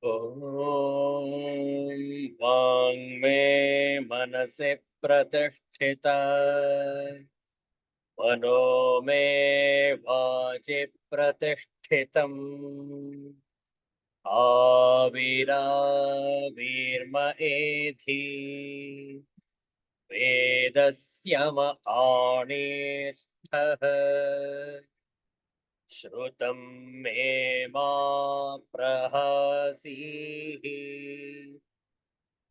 ॐ वाङ्मे मनसि प्रतिष्ठिता मनो मे वाचि प्रतिष्ठितम् आविराविर्म एधि वेदस्य म आणिस्थः श्रुतं मे मा प्रहसीः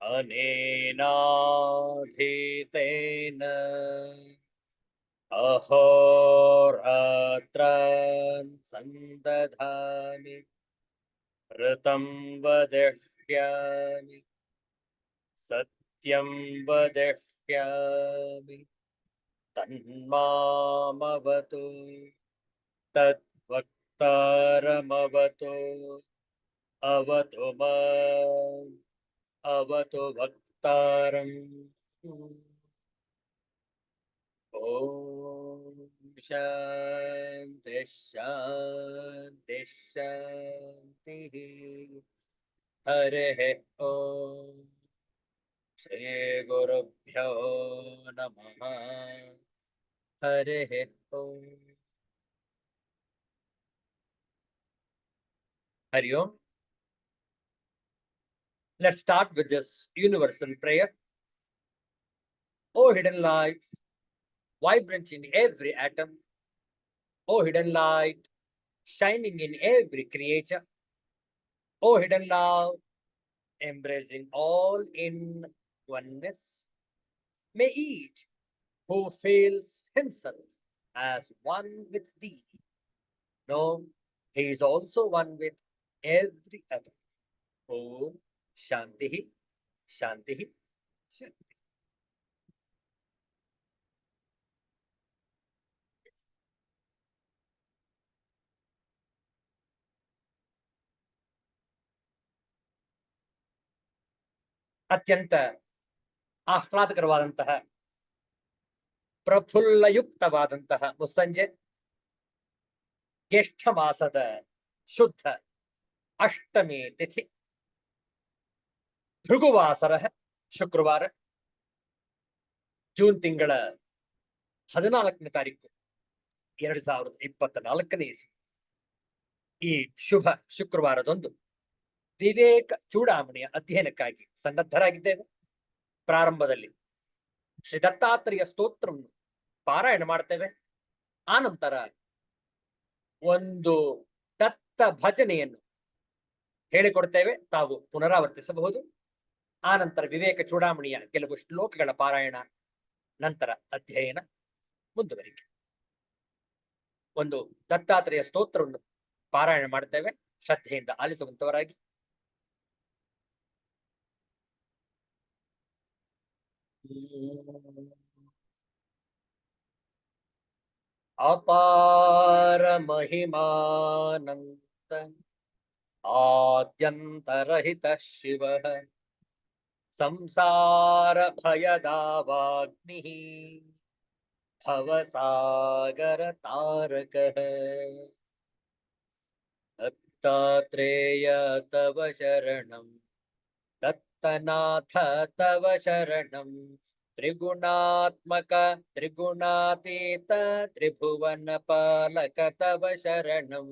अनेनाधीतेन अहोरात्रान् सन्दधामि ऋतं वदिष्यामि सत्यं वदिष्यामि तन्मामवतु तद्वक्तारमवतु अवतु माम् अवतु वक्तारम् ॐ शान्ति शान्ति शान्तिः हरिः ॐ श्रीगुरुभ्यो नमः हरिः ॐ हरि ओम्. Let's start with this universal prayer. O hidden light, vibrant in every atom, O hidden light, shining in every creature, O hidden love, embracing all in oneness, may each who feels himself as one with thee know he is also one with every other. Om Shanti, Shanti, Shanti. ಅತ್ಯಂತ ಆಹ್ಲಾದಕರವಾದಂತಹ ಪ್ರಫುಲ್ಲಯುಕ್ತವಾದಂತಹ ಮುಸ್ಸಂಜೆ, ಜ್ಯೇಷ್ಠ ಮಾಸದ ಶುದ್ಧ ಅಷ್ಟಮಿ ತಿಥಿ, ಭೃಗುವಾಸರ ಶುಕ್ರವಾರ, June ತಿಂಗಳ 14ನೇ ತಾರೀಕು 2024ನೇ ಇಸ್ವಿ. ಈ ಶುಭ ಶುಕ್ರವಾರದಂದು ವಿವೇಕ ಚೂಡಾಮಣಿಯ ಅಧ್ಯಯನಕ್ಕಾಗಿ ಸನ್ನದ್ಧರಾಗಿದ್ದೇವೆ. ಪ್ರಾರಂಭದಲ್ಲಿ ಶ್ರೀ ದತ್ತಾತ್ರೇಯ ಸ್ತೋತ್ರವನ್ನು ಪಾರಾಯಣ ಮಾಡ್ತೇವೆ. ಆನಂತರ ಒಂದು ದತ್ತ ಭಜನೆಯನ್ನು ಹೇಳಿಕೊಡ್ತೇವೆ, ತಾವು ಪುನರಾವರ್ತಿಸಬಹುದು. ಆನಂತರ ವಿವೇಕ ಚೂಡಾಮಣಿಯ ಕೆಲವು ಶ್ಲೋಕಗಳ ಪಾರಾಯಣ, ನಂತರ ಅಧ್ಯಯನ ಮುಂದುವರಿಕೆ. ಒಂದು ದತ್ತಾತ್ರೇಯ ಸ್ತೋತ್ರವನ್ನು ಪಾರಾಯಣ ಮಾಡ್ತೇವೆ, ಶ್ರದ್ಧೆಯಿಂದ ಆಲಿಸುವಂತವರಾಗಿ. ಅಪಾರ ಮಹಿಮಾನಂತ ಆದ್ಯಂತರಹಿತ ಶಿವ ಸಂಸಾರ ಭಯದಾವಾಗ್ನಿ ಭವಸಾಗರ ತಾರಕ ದತ್ತಾತ್ರೇಯ ತವ ಶರಣಂ ದತ್ತನಾಥ ತವ ಶರಣಂ ತ್ರಿಗುಣಾತ್ಮಕ ತ್ರಿಗುಣಾತೀತ ತ್ರಿಭುವನ ಪಾಲಕ ತವ ಶರಣಂ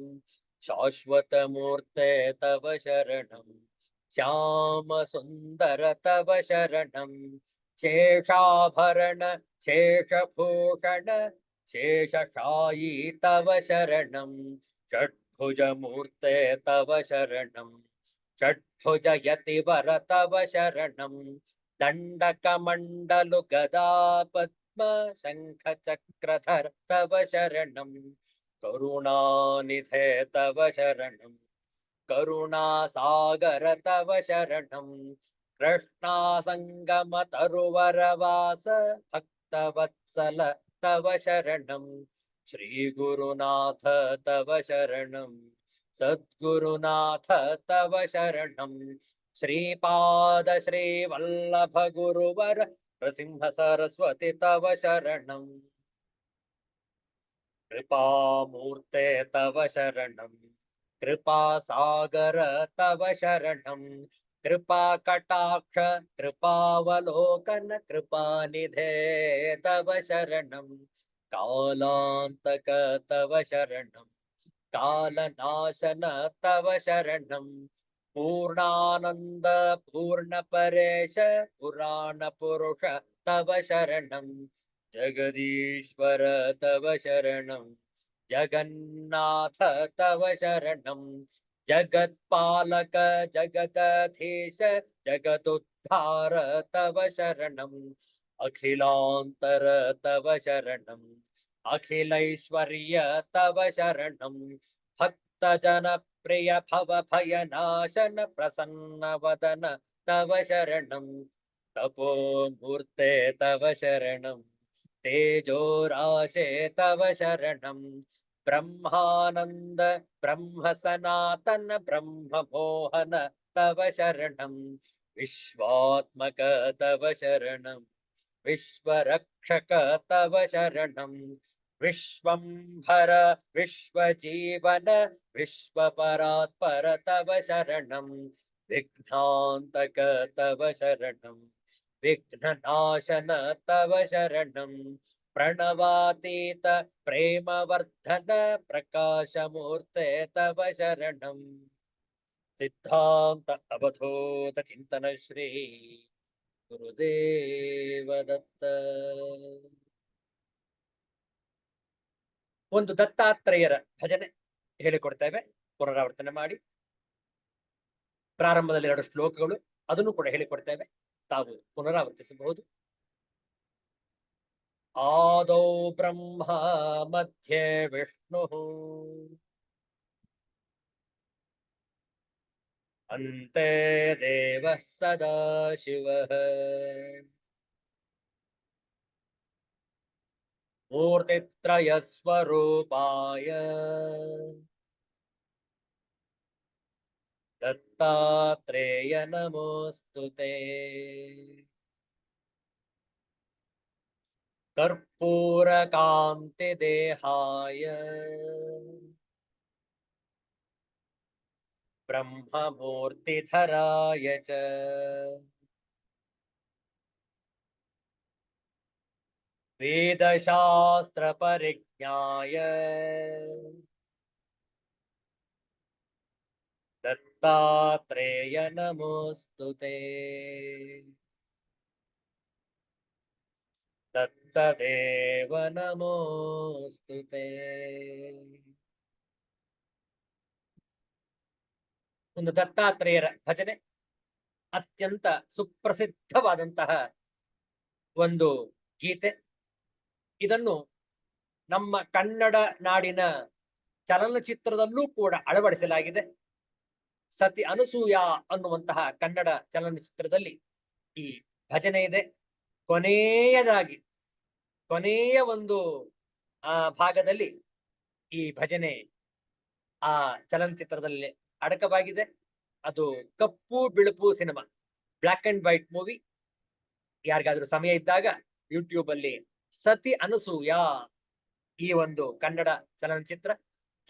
ಶಾಶ್ವತ ಮೂರ್ತೆ ತವ ಶರಣಂ ಶ್ಯಾಮ ಸುಂದರ ತವ ಶರಣಂ ಶೇಷಾಭರಣ ಶೇಷಭೂಷಣ ಶೇಷಶಾಯೀ ತವ ಶರಣಂ ಷಡ್ಭುಜ ಮೂರ್ತೆ ತವ ಶರಣಂ ಷಡ್ಭುಜ ಯತಿವರ ತವ ಶರಣಂ ದಂಡಕಮಂಡಲು ಗದಾ ಪದ್ಮ ಶಂಖ ಚಕ್ರಧರ ತವ ಶರಣಂ ಕರುಣಾನಿಧೆ ತವ ಶರಣಂ ಕರುಣಾಸಾಗರ ತವ ಶರಣಂ ಕೃಷ್ಣಾ ಸಂಗಮ ತರುವರವಾಸ ಭಕ್ತವತ್ಸಲ ತವ ಶರಣಂ ಶ್ರೀ ಗುರುನಾಥ ತವ ಶರಣಂ ಸದ್ಗುರುನಾಥ ತವ ಶರಣಂ ಶ್ರೀಪಾದ ಶ್ರೀ ವಲ್ಲಭ ಗುರುವರ ನೃಸಿಂಹ ಸರಸ್ವತಿ ತವ ಶರಣಂ ಕೃಪಾಮೂರ್ತೆ ತವ ಶರಣಂ कृपा सागर तव शरणं कृपा कटाक्ष कृपावलोकन कृपानिधे तव शरणं कालान्तक तव शरणं कालनाशन तव शरणं पूर्णानंद पूर्ण परेश पुराण पुरुष तव शरणं जगदीश्वर तव शरणं जगन्नाथ तव शरणं जगत्पालक जगदधीश जगदुद्धार तव शरणं अखिलांतर तव शरणं अखिलैश्वर्य तव शरणं भक्त जन प्रिय भव भय नाशन प्रसन्न वदन तव शरणं तपो मूर्ते तव शरणं तेजो राशे तव शरणं ब्रह्मानंद ब्रह्म सनातन ब्रह्म मोहन तव शरणं विश्वात्मक तव शरणं विश्वरक्षक तव शरणं विश्वंभर विश्वजीवन विश्वपरात्पर तव शरणं विघ्नान्तक तव शरणं विघ्ननाशन तव शरणं प्रणवातीत प्रेमवर्धन प्रकाशमूर्ते तव शरणं सिद्धांत अवधूत चिंतन श्री ಗುರುದೇವ ದತ್ತ. ಒಂದು ದತ್ತಾತ್ರೇಯರ ಭಜನೆ ಹೇಳಿಕೊಡ್ತೇವೆ, ಪುನರಾವರ್ತನೆ ಮಾಡಿ. ಪ್ರಾರಂಭದಲ್ಲಿ 2 ಶ್ಲೋಕಗಳು, ಅದನ್ನು ಕೂಡ ಹೇಳಿಕೊಡ್ತೇವೆ, ತಾವು ಪುನರಾವರ್ತಿಸಬಹುದು. ಆದೌ ಬ್ರಹ್ಮ ಮಧ್ಯೆ ವಿಷ್ಣು ಅಂತೆ ದೇವ ಸದಾ ಶಿವ ಮೂರ್ತಿತ್ರಯ ಸ್ವರೂಪಾಯ ದತ್ತಾತ್ರೇಯ ನಮೋಸ್ತುತೆ. ಕರ್ಪೂರ ಕಾಂತಿ ದೇಹಾಯ ಬ್ರಹ್ಮಮೂರ್ತಿಧರಾಯ ಚ ವೇದಶಾಸ್ತ್ರ ಪರಿಜ್ಞಾಯ ದತ್ತಾತ್ರೇಯ ನಮೋಸ್ತುತೆ. ದತ್ತದೇವ ನಮೋಸ್ತುತೆ. ಒಂದು ದತ್ತಾತ್ರೇಯರ ಭಜನೆ ಅತ್ಯಂತ ಸುಪ್ರಸಿದ್ಧವಾದಂತಹ ಒಂದು ಗೀತೆ. ಇದನ್ನು ನಮ್ಮ ಕನ್ನಡ ನಾಡಿನ ಚಲನಚಿತ್ರದಲ್ಲೂ ಕೂಡ ಅಳವಡಿಸಲಾಗಿದೆ. ಸತಿ ಅನಸೂಯ ಅನ್ನುವಂತಹ ಕನ್ನಡ ಚಲನಚಿತ್ರದಲ್ಲಿ ಈ ಭಜನೆ ಇದೆ. ಕೊನೆಯ ಒಂದು ಭಾಗದಲ್ಲಿ ಈ ಭಜನೆ ಆ ಚಲನಚಿತ್ರದಲ್ಲಿ ಅಡಕವಾಗಿದೆ. ಅದು ಕಪ್ಪು ಬಿಳುಪು cinema, black and white movie. ಯಾರಿಗಾದ್ರೂ ಸಮಯ ಇದ್ದಾಗ ಯೂಟ್ಯೂಬ್ ಅಲ್ಲಿ ಸತಿ ಅನಸೂಯ ಈ ಒಂದು ಕನ್ನಡ ಚಲನಚಿತ್ರ,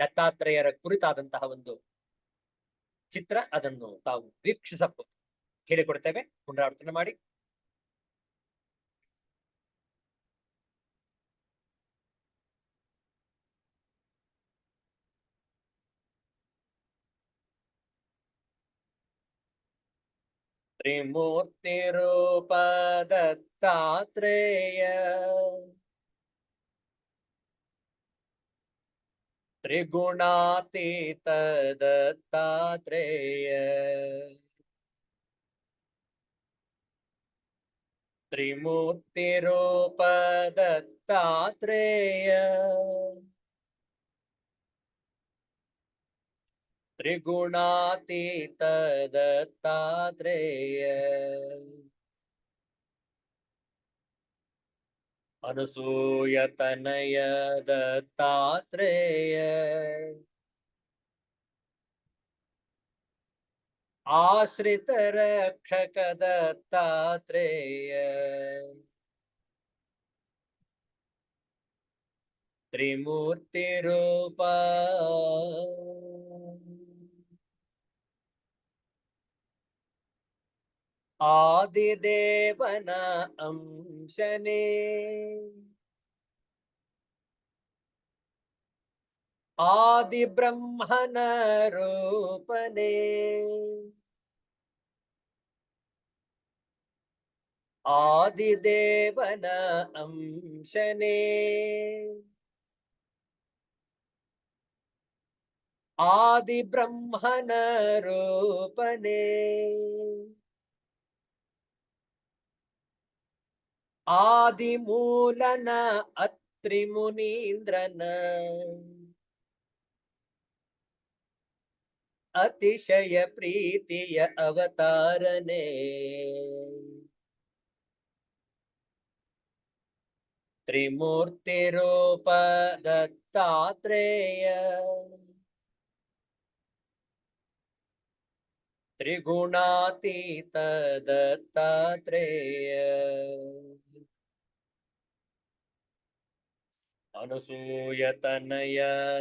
ದತ್ತಾತ್ರೇಯರ ಕುರಿತಾದಂತಹ ಒಂದು ಚಿತ್ರ, ಅದನ್ನು ತಾವು ವೀಕ್ಷಿಸಬಹುದು. ಹೇಳಿಕೊಡ್ತೇವೆ, ಪುನರಾವರ್ತನೆ ಮಾಡಿ. ತ್ರಿಮೂರ್ತಿ ರೂಪ ದತ್ತಾತ್ರೇಯ ತ್ರಿಗುಣಾತೀತ ದತ್ತಾತ್ರೇಯ ತ್ರಿಮೂರ್ತಿ ರೂಪ ದತ್ತಾತ್ರೇಯ ತ್ರಿಗುಣಾತೀತ ದತ್ತಾತ್ರೇಯ ಅನಸೂಯತನಯ ದತ್ತಾತ್ರೇಯ ಆಶ್ರಿತ ರಕ್ಷಕ ದತ್ತಾತ್ರೇಯ ತ್ರಿಮೂರ್ತಿ ರೂಪ ಆದಿದೇವನ ಅಂಶನೇ ಆದಿ ಬ್ರಹ್ಮನ ರೂಪನೇ ಆದಿದೇವನ ಅಂಶನೇ ಆದಿ ಬ್ರಹ್ಮನ ರೂಪನೇ ಆದಿ ಮೂಲನ ಅತ್ರಿ ಮುನೀಂದ್ರನ ಅತಿಶಯ ಪ್ರೀತಿಯ ಅವತಾರನೇ ತ್ರಿಮೂರ್ತಿ ರೂಪ ದತ್ತಾತ್ರೇಯ ತ್ರಿಗುಣಾತೀತ ದತ್ತಾತ್ರೇಯ ಅನಸೂಯ ತನಯ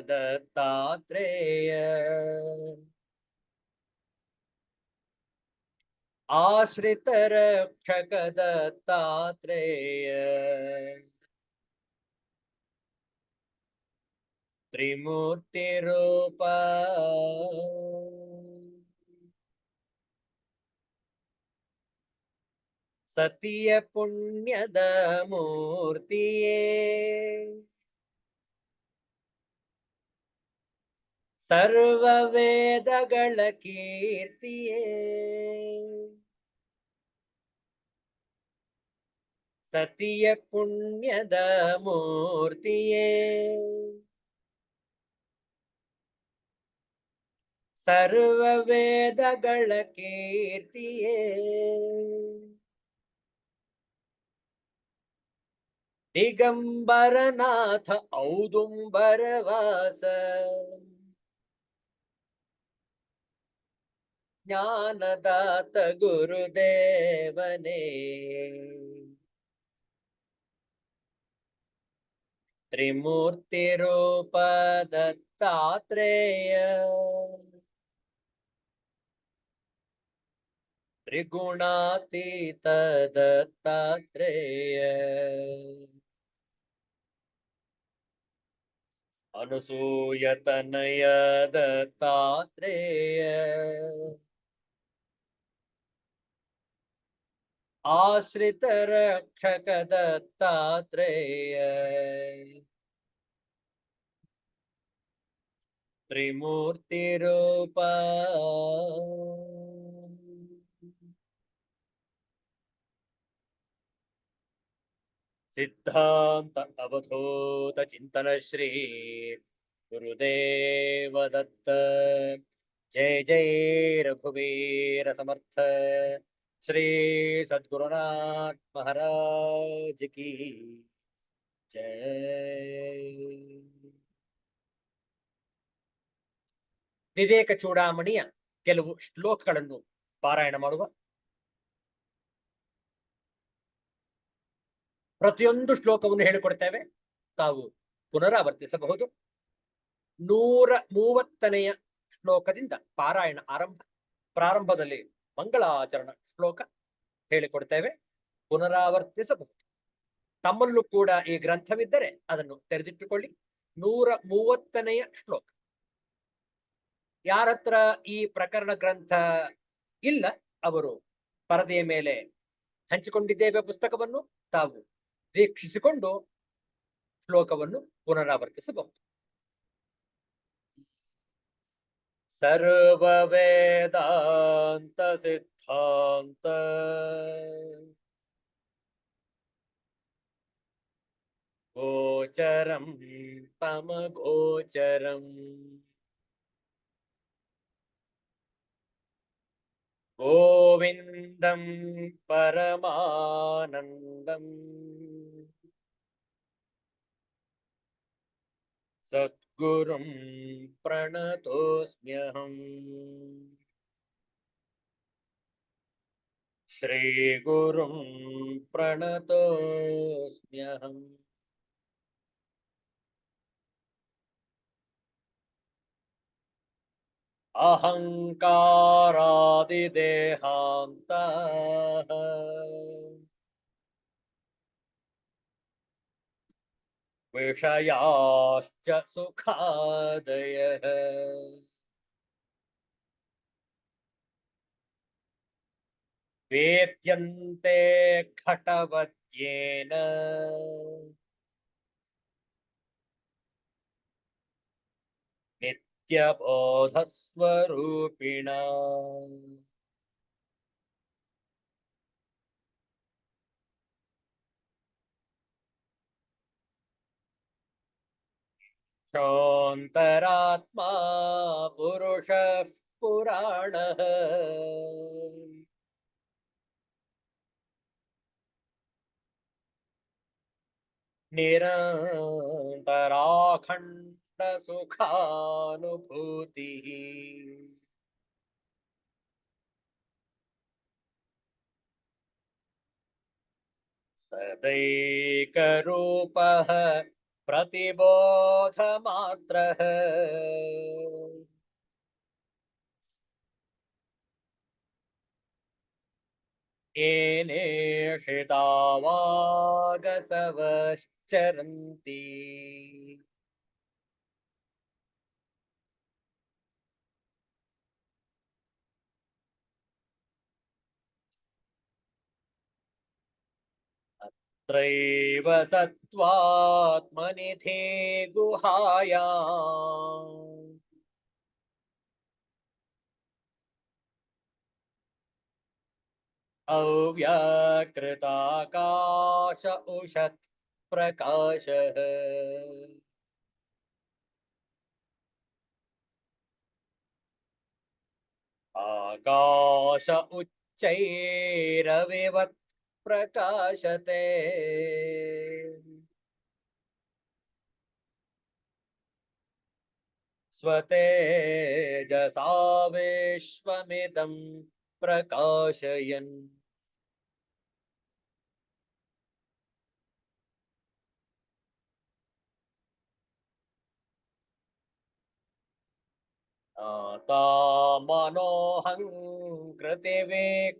ದತ್ತಾತ್ರೇಯ ಆಶ್ರಿತ ರಕ್ಷಕ ದತ್ತಾತ್ರೇಯ ತ್ರಿಮೂರ್ತಿ ರೂಪ ಸತಿಯ ಪುಣ್ಯದ ಮೂರ್ತಿಯೇ ಸರ್ವ ವೇದಗಳ ಕೀರ್ತಿಯೇ ಸತಿಯ ಪುಣ್ಯದ ಮೂರ್ತಿಯೇ ಸರ್ವ ವೇದಗಳ ಕೀರ್ತಿಯೇ ದಿಗಂಬರನಾಥ ಔದುಂಬರವಾಸ ಜ್ಞಾನದಾತ ಗುರುದೇವನೇ ತ್ರಿಮೂರ್ತಿ ರೂಪ ದತ್ತಾತ್ರೇಯ ತ್ರಿಗುಣಾತೀತ ದತ್ತಾತ್ರೇಯ ಅನಸೂಯ ತನಯ ದತ್ತಾತ್ರೇಯ ಆಶ್ರಿತ ರಕ್ಷಕ ದತ್ತಾತ್ರೇಯ ತ್ರಿಮೂರ್ತಿ ರೂಪ ಸಿದ್ಧಾಂತ ಅವಧೂತ ಚಿಂತನ ಶ್ರೀ ಗುರುದೇವ ದತ್ತ ಜಯ ಜಯ ರಘುವೀರ ಸಮರ್ಥ ಶ್ರೀ ಸದ್ಗುರುನಾಥ ಮಹಾರಾಜ್ ಕಿ ಜಯ. ವಿವೇಕ ಚೂಡಾಮಣಿಯ ಕೆಲವು ಶ್ಲೋಕಗಳನ್ನು ಪಾರಾಯಣ ಮಾಡುವ. ಪ್ರತಿಯೊಂದು ಶ್ಲೋಕವನ್ನು ಹೇಳಿಕೊಡ್ತೇವೆ, ತಾವು ಪುನರಾವರ್ತಿಸಬಹುದು. 130ನೆಯ ಶ್ಲೋಕದಿಂದ ಪಾರಾಯಣ ಆರಂಭ. ಪ್ರಾರಂಭದಲ್ಲಿ ಮಂಗಳಾಚರಣ ಶ್ಲೋಕ ಹೇಳಿಕೊಡ್ತೇವೆ, ಪುನರಾವರ್ತಿಸಬಹುದು. ತಮ್ಮಲ್ಲೂ ಕೂಡ ಈ ಗ್ರಂಥವಿದ್ದರೆ ಅದನ್ನು ತೆರೆದಿಟ್ಟುಕೊಳ್ಳಿ. 130ನೆಯ ಶ್ಲೋಕ. ಯಾರತ್ರ ಈ ಪ್ರಕರಣ ಗ್ರಂಥ ಇಲ್ಲ ಅವರು ಪರದೆಯ ಮೇಲೆ ಹಂಚಿಕೊಂಡಿದ್ದೇವೆ ಪುಸ್ತಕವನ್ನು, ತಾವು ವೀಕ್ಷಿಸಿಕೊಂಡು ಶ್ಲೋಕವನ್ನು ಪುನರಾವರ್ತಿಸಬಹುದು. ಸರ್ವ ವೇದಾಂತ ಸಿದ್ಧಾಂತ ಗೋಚರಂ ತಮ ಗೋಚರಂ ಗೋವಿಂದಂ ಪರಮಾನಂದಂ ಸದ್ಗುರುಂ ಪ್ರಣತೋಸ್ಮ್ಯಹಂ ಶ್ರೀಗುರುಂ ಪ್ರಣತೋಸ್ಮ್ಯಹಂ. अहङ्कारादिदेहान्तः विषयाश्च सुखादयः वेद्यन्ते खटवत्येन नित्यबोधस्वरूपिणा। क्षोऽन्तरात्मा पुरुषः पुराणः निरन्तराखण्डसुखानुभूतिः। सदैकरूपः प्रतिबोधमात्रः येनेषितावागसवश्चरन्ति। त्रैव सत्त्वात्मनिधे गुहायाम् अव्याकृताकाश उषत् प्रकाशः आकाश उच्चैरविवत् प्रकाशते। स्वतेजसा विश्वमिदं प्रकाशयन्। तामनोऽहं कृतिविक्रियाणाम्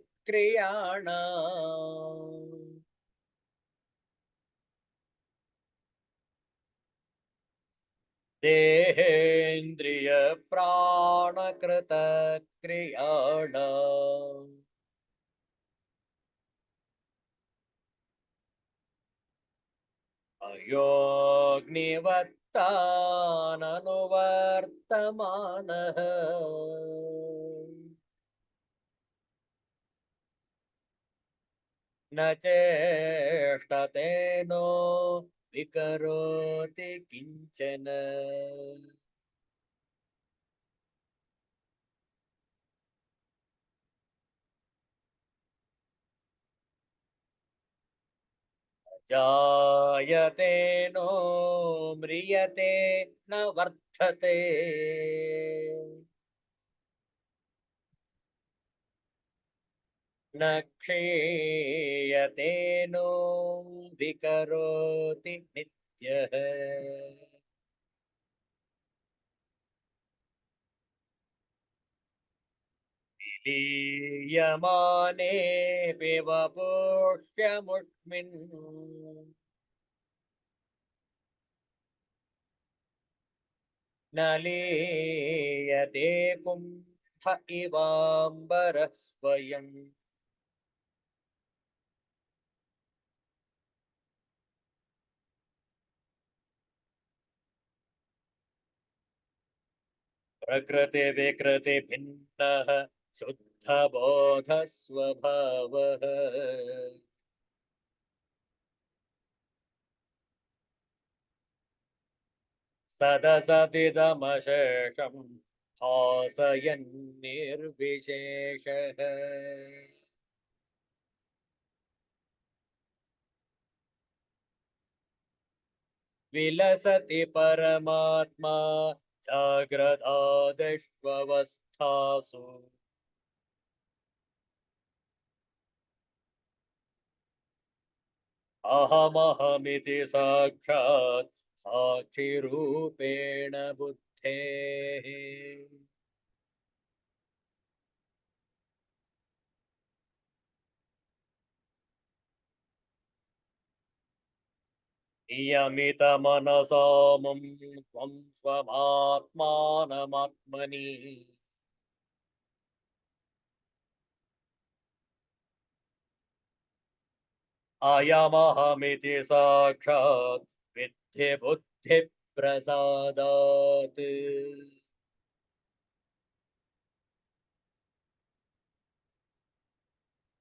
देहेन्द्रियप्राणकृतक्रियाणाम् अयोऽग्निवत्ताननुवर्तमानः न चेष्टते नो विकरोति किञ्चन। जायते नो म्रियते न वर्धते न क्षीयते नो विकरोति नित्यः। लीयमानेऽपि वपुष्यमुष्मिन् न लीयते कुम्भ इवाम्बरः स्वयम्। प्रकृतिविकृतिभिन्नः शुद्धबोधस्वभावः सदसदिदमशेषम् भासयन्निर्विशेषः। विलसति परमात्मा जाग्रदादिष्वस्थासु अहमहमिति साक्षात् साक्षिरूपेण बुद्धेः। नियमितमनसा मम त्वं स्वमात्मानमात्मनि आयामहमिति साक्षात् विद्धि बुद्धिप्रसादात्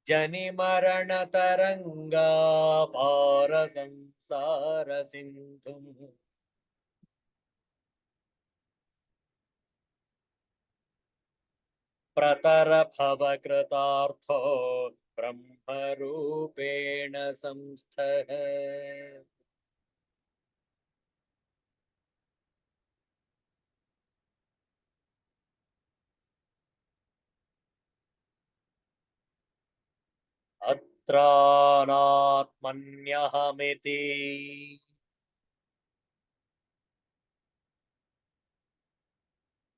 जनिमरणतरङ्गापार संसार सिन्धुम् प्रतरभवकृतार्थो ब्रह्मरूपेण संस्थः अत्रानात्मन्यहमिति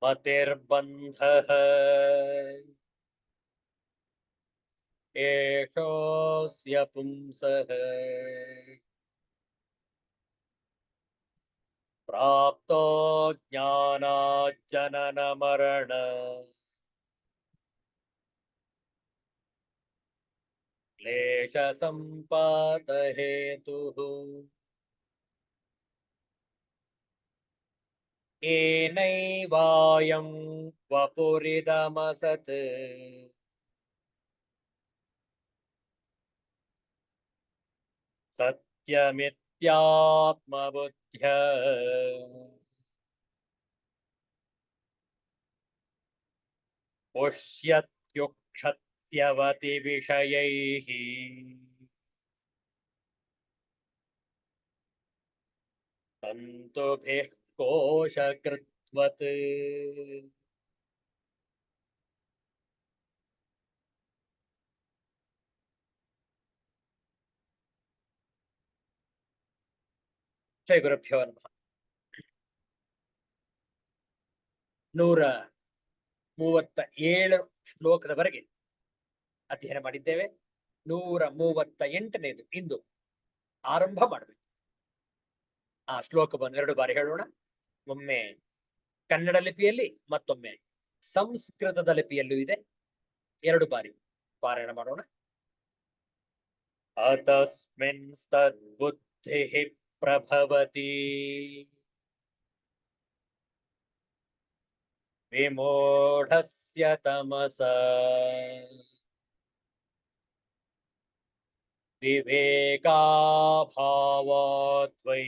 मतिर्बन्धः एषोऽस्य पुंसः प्राप्तो ज्ञानाज्जननमरण क्लेशसम्पातहेतुः येनैवायं वपुरिदमसत् सत्यमित्यात्मबुद्ध्या पुष्यत्युक्षत्यवति विषयैः तन्तुभिः कोशकृत्वत् ಶ್ರೀ ಗುರುಭ್ಯೋ ನಮಃ. 137 ಶ್ಲೋಕದವರೆಗೆ ಅಧ್ಯಯನ ಮಾಡಿದ್ದೇವೆ. 138ನೇದು ಇಂದು ಆರಂಭ ಮಾಡಬೇಕು. ಆ ಶ್ಲೋಕವನ್ನು 2 ಬಾರಿ ಹೇಳೋಣ. ಒಮ್ಮೆ ಕನ್ನಡ ಲಿಪಿಯಲ್ಲಿ, ಮತ್ತೊಮ್ಮೆ ಸಂಸ್ಕೃತದ ಲಿಪಿಯಲ್ಲೂ ಇದೆ. 2 ಬಾರಿ ಪಾರಾಯಣ ಮಾಡೋಣ. ಅತಸ್ಮಿನ್ ತದ್ಬುದ್ಧಿಃ ಪ್ರಭವತಿ ವಿಮೂಢಸ್ಯ ತಮಸಾ ವಿವೇಕಾಭಾವಾತ್ ವೈ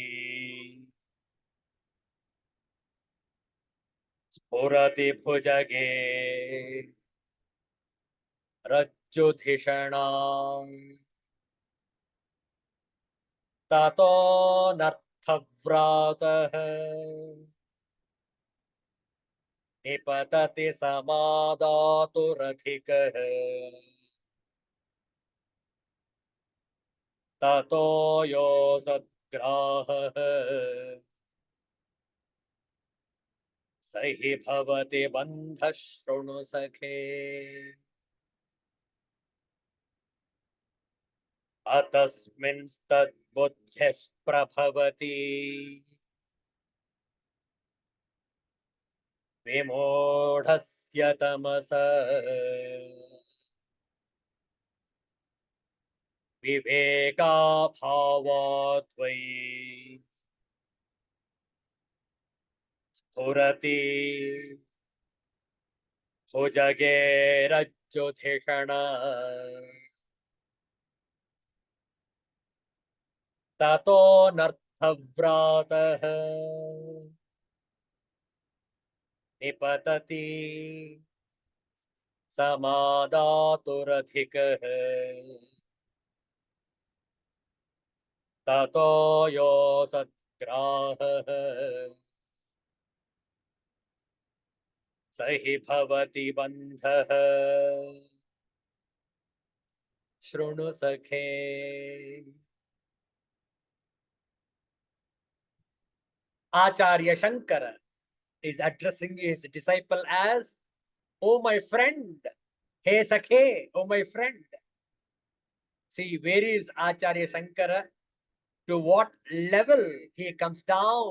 ಸ್ಫುರತಿ ಭುಜಗೆ ರಜ್ಜುಧಿಷಣಾಂ ತತೋ ನರ್ಥವ್ರಾತಃ ನಿಪತತಿ ಸಮಾದಾತುರಧಿಕಃ ತತೋ ಯೋಸದ್ಗ್ರಾಹಃ ಸ ಹಿ ಭವತಿ ಬಂಧಃ ಶೃಣು ಸಖೇ. ಅತಸ್ಮಿನ್ಸ್ತದ್ಬುದ್ಧ್ಯಃ ಪ್ರಭವತಿ ವಿಮೂಢಸ್ಯ ತಮಸಾ ವಿವೇಕಾಭಾವಾತ್ ವೈ ಸ್ಫುರತಿ ಭುಜಗೆ ರಜ್ಜುಧಿಷಣಾಂ ತತೋ ನರ್ಥವ್ರಾತಃ ನಿಪತತಿ ಸಮಾದಾತುರಧಿಕಃ ತತೋ ಯೋಸದ್ಗ್ರಾಹಃ ಸ ಹಿ ಭವತಿ ಬಂಧಃ ಶೃಣು ಸಖೇ. Acharya Shankara is addressing his disciple as, "Oh my friend, hey Sakhe, oh my friend." See, where is Acharya Shankara? to what level he comes down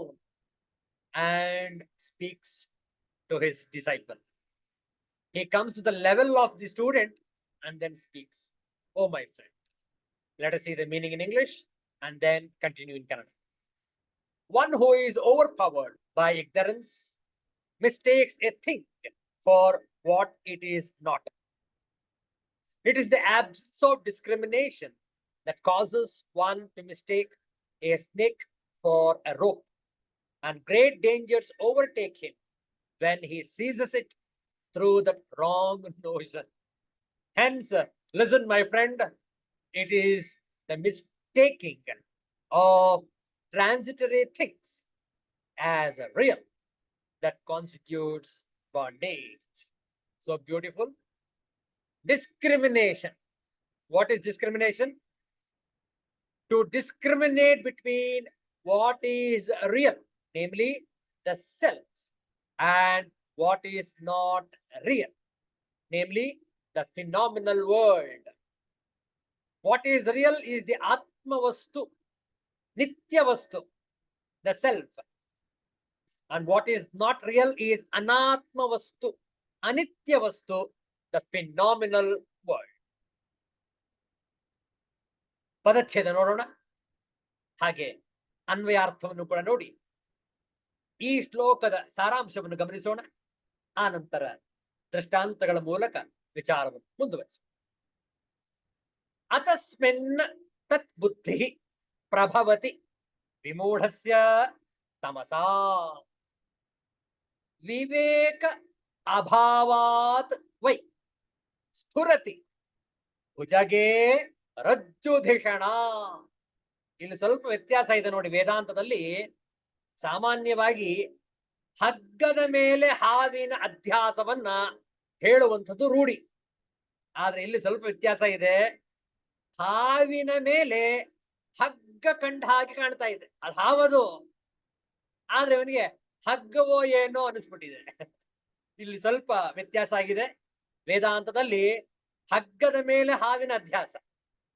and speaks to his disciple. He comes to the level of the student and then speaks. Oh, my friend. Let us see the meaning in English and then continue in Kannada. One who is overpowered by ignorance mistakes a thing for what it is not. It is the absence of discrimination that causes one to mistake a snake for a rope, and great dangers overtake him when he seizes it through that wrong notion. Hence, listen, my friend, it is the mistaking of transitory things as real that constitutes bondage. So beautiful. Discrimination. What is discrimination? To discriminate between what is real, namely the self, and what is not real, namely the phenomenal world. What is real is the Atma Vastu, Nitya Vastu, the self. And what is not real is Anatma Vastu, Anitya Vastu, the phenomenal world. ಪದಚ್ಛೇದ ನೋಡೋಣ, ಹಾಗೆ ಅನ್ವಯಾರ್ಥವನ್ನು ಕೂಡ ನೋಡಿ ಈ ಶ್ಲೋಕದ ಸಾರಾಂಶವನ್ನು ಗಮನಿಸೋಣ. ಆ ನಂತರ ದೃಷ್ಟಾಂತಗಳ ಮೂಲಕ ವಿಚಾರವನ್ನು ಮುಂದುವರಿಸೋಣ. ಅತಸ್ಮಿನ್ ತತ್ ಬುದ್ಧಿ ಪ್ರಭವತಿ ವಿಮೂಢಸ್ಯ ತಮಸಾ ವಿವೇಕ ಅಭಾವಾತ್ ವೈ ಸ್ಫುರತಿ ಭುಜಗೆ ರಜ್ಜುಧಿಷಣ. ಇಲ್ಲಿ ಸ್ವಲ್ಪ ವ್ಯತ್ಯಾಸ ಇದೆ ನೋಡಿ. ವೇದಾಂತದಲ್ಲಿ ಸಾಮಾನ್ಯವಾಗಿ ಹಗ್ಗದ ಮೇಲೆ ಹಾವಿನ ಅಧ್ಯಾಸವನ್ನ ಹೇಳುವಂಥದ್ದು ರೂಢಿ. ಆದ್ರೆ ಇಲ್ಲಿ ಸ್ವಲ್ಪ ವ್ಯತ್ಯಾಸ ಇದೆ. ಹಾವಿನ ಮೇಲೆ ಹಗ್ಗ ಕಂಡ ಹಾಗೆ ಕಾಣ್ತಾ ಇದೆ. ಅದು ಹಾವದು, ಆದ್ರೆ ಅವನಿಗೆ ಹಗ್ಗವೋ ಏನೋ ಅನಿಸ್ಬಿಟ್ಟಿದೆ. ಇಲ್ಲಿ ಸ್ವಲ್ಪ ವ್ಯತ್ಯಾಸ ಆಗಿದೆ. ವೇದಾಂತದಲ್ಲಿ ಹಗ್ಗದ ಮೇಲೆ ಹಾವಿನ ಅಧ್ಯಾಸ,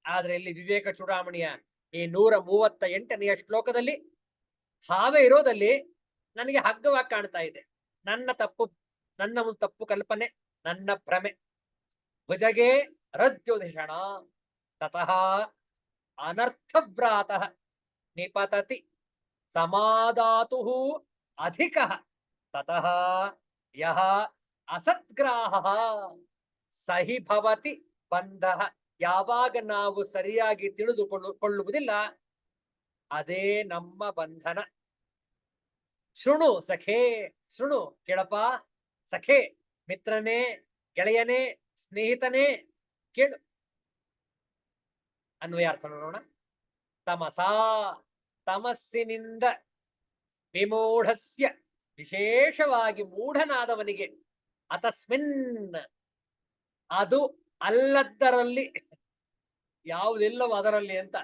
ಆದ್ರೆ ಇಲ್ಲಿ ವಿವೇಕ ಚೂಡಾಮಣಿಯ ಈ 138ನೆಯ ಶ್ಲೋಕದಲ್ಲಿ ಹಾವೇ ಇರೋದಲ್ಲಿ ನನಗೆ ಹಗ್ಗವಾಗಿ ಕಾಣ್ತಾ ಇದೆ. ನನ್ನ ಒಂದು ತಪ್ಪು ಕಲ್ಪನೆ, ನನ್ನ ಭ್ರಮೆ. ಭುಜಗೆ ರಜ್ಜುಧಿಷಣ ತತಃ ಅನರ್ಥವ್ರಾತಃ ನಿಪತತಿ ಸಮಾದಾತುಃ ಅಧಿಕಃ ತತಃ ಯಃ ಅಸದ್ಗ್ರಾಹಃ ಸಹಿ ಭವತಿ ಬಂಧಃ. ಯಾವಾಗ ನಾವು ಸರಿಯಾಗಿ ತಿಳಿದುಕೊಳ್ಳುವುದಿಲ್ಲ ಅದೇ ನಮ್ಮ ಬಂಧನ. ಶೃಣು ಸಖೇ, ಶೃಣು ಕೇಳಪ್ಪ, ಸಖೇ ಮಿತ್ರನೇ, ಗೆಳೆಯನೇ, ಸ್ನೇಹಿತನೇ ಕೇಳು. ಅನ್ವಯಾರ್ಥ ನೋಡೋಣ. ತಮಸಾ ತಮಸ್ಸಿನಿಂದ ವಿಮೂಢಸ್ಯ ವಿಶೇಷವಾಗಿ ಮೂಢನಾದವನಿಗೆ, ಅತಸ್ಮಿನ್ ಅದು ಅಲ್ಲದ್ದರಲ್ಲಿ, ಯಾವುದಿಲ್ಲವೋ ಅದರಲ್ಲಿ ಅಂತ,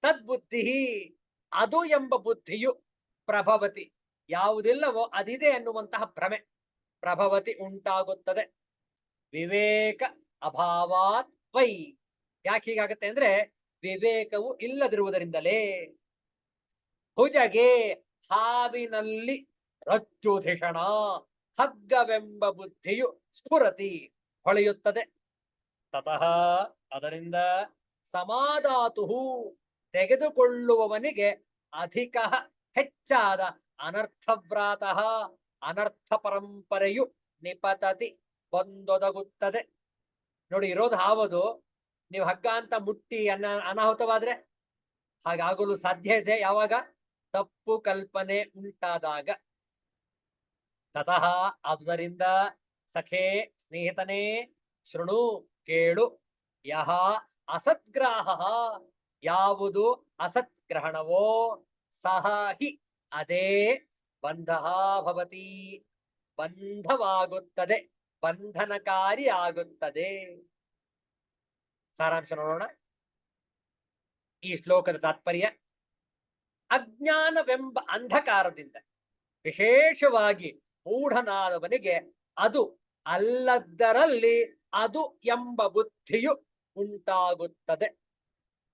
ತದ್ಬುದ್ಧಿ ಅದು ಎಂಬ ಬುದ್ಧಿಯು ಪ್ರಭವತಿ ಯಾವುದಿಲ್ಲವೋ ಅದಿದೆ ಎನ್ನುವಂತಹ ಭ್ರಮೆ ಪ್ರಭವತಿ ಉಂಟಾಗುತ್ತದೆ. ವಿವೇಕ ಅಭಾವಾತ್ ವೈ. ಯಾಕೆ ಹೀಗಾಗತ್ತೆ ಅಂದ್ರೆ ವಿವೇಕವು ಇಲ್ಲದಿರುವುದರಿಂದಲೇ. ಭುಜಗೆ ಹಾವಿನಲ್ಲಿ ರಜ್ಜುಧಿಷಣ ಹಗ್ಗವೆಂಬ ಬುದ್ಧಿಯು ಸ್ಫುರತಿ ಹೊಳೆಯುತ್ತದೆ. ತತಃ ಅದರಿಂದ ಸಮಾದಾತುಹು ತೆಗೆದುಕೊಳ್ಳುವವನಿಗೆ ಅಧಿಕ ಹೆಚ್ಚಾದ ಅನರ್ಥವ್ರಾತಃ ಅನರ್ಥ ಪರಂಪರೆಯು ನಿಪತತಿ ಬಂದೊದಗುತ್ತದೆ. ನೋಡಿ, ಇರೋದು ಹಾವದು. ನೀವು ಹಗ್ಗ ಅಂತ ಮುಟ್ಟಿ ಅನಾಹುತವಾದ್ರೆ ಹಾಗಾಗಲು ಸಾಧ್ಯ ಇದೆ. ಯಾವಾಗ? ತಪ್ಪು ಕಲ್ಪನೆ ಉಂಟಾದಾಗ. ತತಃ ಆದುದರಿಂದ ಸಖೇ ಸ್ನೇಹಿತನೇ, ಶೃಣು ಕೇಳು, ಯಹ ಅಸದ್ಗ್ರಾಹ ಯಾವುದು ಅಸತ್ಗ್ರಹಣವೋ ಸಹ ಹಿ ಅದೇ ಬಂಧ ಭವತಿ ಬಂಧವಾಗುತ್ತದೆ, ಬಂಧನಕಾರಿ ಆಗುತ್ತದೆ. ಸಾರಾಂಶ ನೋಡೋಣ. ಈ ಶ್ಲೋಕದ ತಾತ್ಪರ್ಯ: ಅಜ್ಞಾನವೆಂಬ ಅಂಧಕಾರದಿಂದ ವಿಶೇಷವಾಗಿ ಮೂಢನಾದವನಿಗೆ ಅದು ಅಲ್ಲದರಲ್ಲಿ ಅದು ಎಂಬ ಬುದ್ಧಿಯು ಉಂಟಾಗುತ್ತದೆ.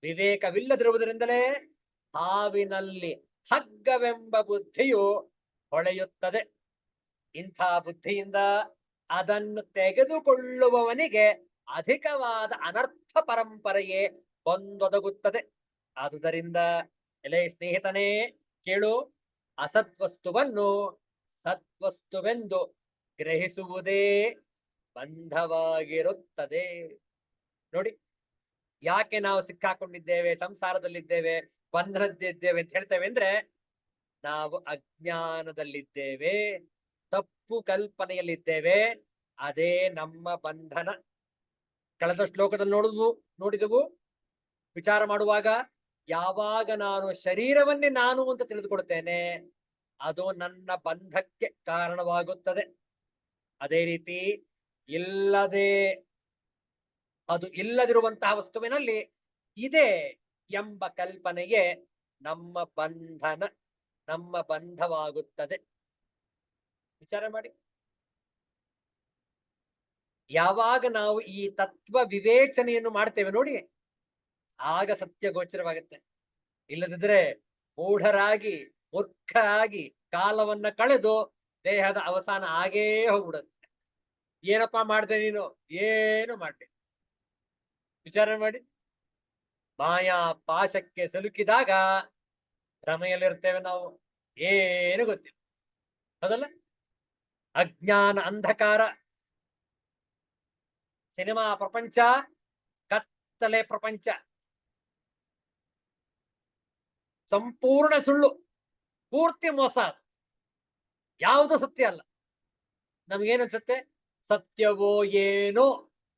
ವಿವೇಕವಿಲ್ಲದಿರುವುದರಿಂದಲೇ ಹಾವಿನಲ್ಲಿ ಹಗ್ಗವೆಂಬ ಬುದ್ಧಿಯು ಹೊಳೆಯುತ್ತದೆ. ಇಂಥ ಬುದ್ಧಿಯಿಂದ ಅದನ್ನು ತೆಗೆದುಕೊಳ್ಳುವವನಿಗೆ ಅಧಿಕವಾದ ಅನರ್ಥ ಪರಂಪರೆಯೇ ಬಂದೊದಗುತ್ತದೆ. ಆದುದರಿಂದ ಎಲೆ ಸ್ನೇಹಿತನೇ ಕೇಳು, ಅಸತ್ವಸ್ತುವನ್ನು ಸತ್ವಸ್ತುವೆಂದು ಗ್ರಹಿಸುವುದೇ ಬಂಧವಾಗಿರುತ್ತದೆ. ನೋಡಿ, ಯಾಕೆ ನಾವು ಸಿಕ್ಕಾಕೊಂಡಿದ್ದೇವೆ, ಸಂಸಾರದಲ್ಲಿದ್ದೇವೆ, ಬಂಧನದ್ದಿದ್ದೇವೆ ಅಂತ ಹೇಳ್ತೇವೆ ಅಂದ್ರೆ, ನಾವು ಅಜ್ಞಾನದಲ್ಲಿದ್ದೇವೆ, ತಪ್ಪು ಕಲ್ಪನೆಯಲ್ಲಿದ್ದೇವೆ. ಅದೇ ನಮ್ಮ ಬಂಧನ. ಕಳೆದ ಶ್ಲೋಕದಲ್ಲಿ ನೋಡಿದೆವು. ವಿಚಾರ ಮಾಡುವಾಗ ಯಾವಾಗ ನಾನು ಶರೀರವನ್ನೇ ನಾನು ಅಂತ ತಿಳಿದುಕೊಳ್ತೇನೆ, ಅದು ನನ್ನ ಬಂಧಕ್ಕೆ ಕಾರಣವಾಗುತ್ತದೆ. ಅದೇ ರೀತಿ ಅದು ಇಲ್ಲದಿರುವಂತಹ ವಸ್ತುವಿನಲ್ಲಿ ಇದೆ ಎಂಬ ಕಲ್ಪನೆಗೆ ನಮ್ಮ ಬಂಧವಾಗುತ್ತದೆ. ವಿಚಾರ ಮಾಡಿ. ಯಾವಾಗ ನಾವು ಈ ತತ್ವ ವಿವೇಚನೆಯನ್ನು ಮಾಡ್ತೇವೆ ನೋಡಿ, ಆಗ ಸತ್ಯ ಗೋಚರವಾಗುತ್ತೆ. ಇಲ್ಲದಿದ್ರೆ ಮೂಢರಾಗಿ ಮೂರ್ಖರಾಗಿ ಕಾಲವನ್ನ ಕಳೆದು ದೇಹದ ಅವಸಾನ ಆಗೇ ಹೋಗ್ಬಿಡುತ್ತೆ. ಏನಪ್ಪಾ ಮಾಡ್ದೆ ನೀನು? ಏನು ಮಾಡ್ದೆ? ವಿಚಾರ ಮಾಡಿ. ಮಾಯಾ ಪಾಶಕ್ಕೆ ಸಿಲುಕಿದಾಗ ಭ್ರಮೆಯಲ್ಲಿರ್ತೇವೆ ನಾವು, ಏನು ಗೊತ್ತಿಲ್ಲ. ಹೌದಲ್ಲ? ಅಜ್ಞಾನ ಅಂಧಕಾರ, ಸಿನಿಮಾ ಪ್ರಪಂಚ ಕತ್ತಲೆ ಪ್ರಪಂಚ, ಸಂಪೂರ್ಣ ಸುಳ್ಳು, ಪೂರ್ತಿ ಮೋಸ. ಅದು ಯಾವುದು ಸತ್ಯ ಅಲ್ಲ. ನಮಗೇನು ಅನ್ಸುತ್ತೆ? ಸತ್ಯವೋ ಏನೋ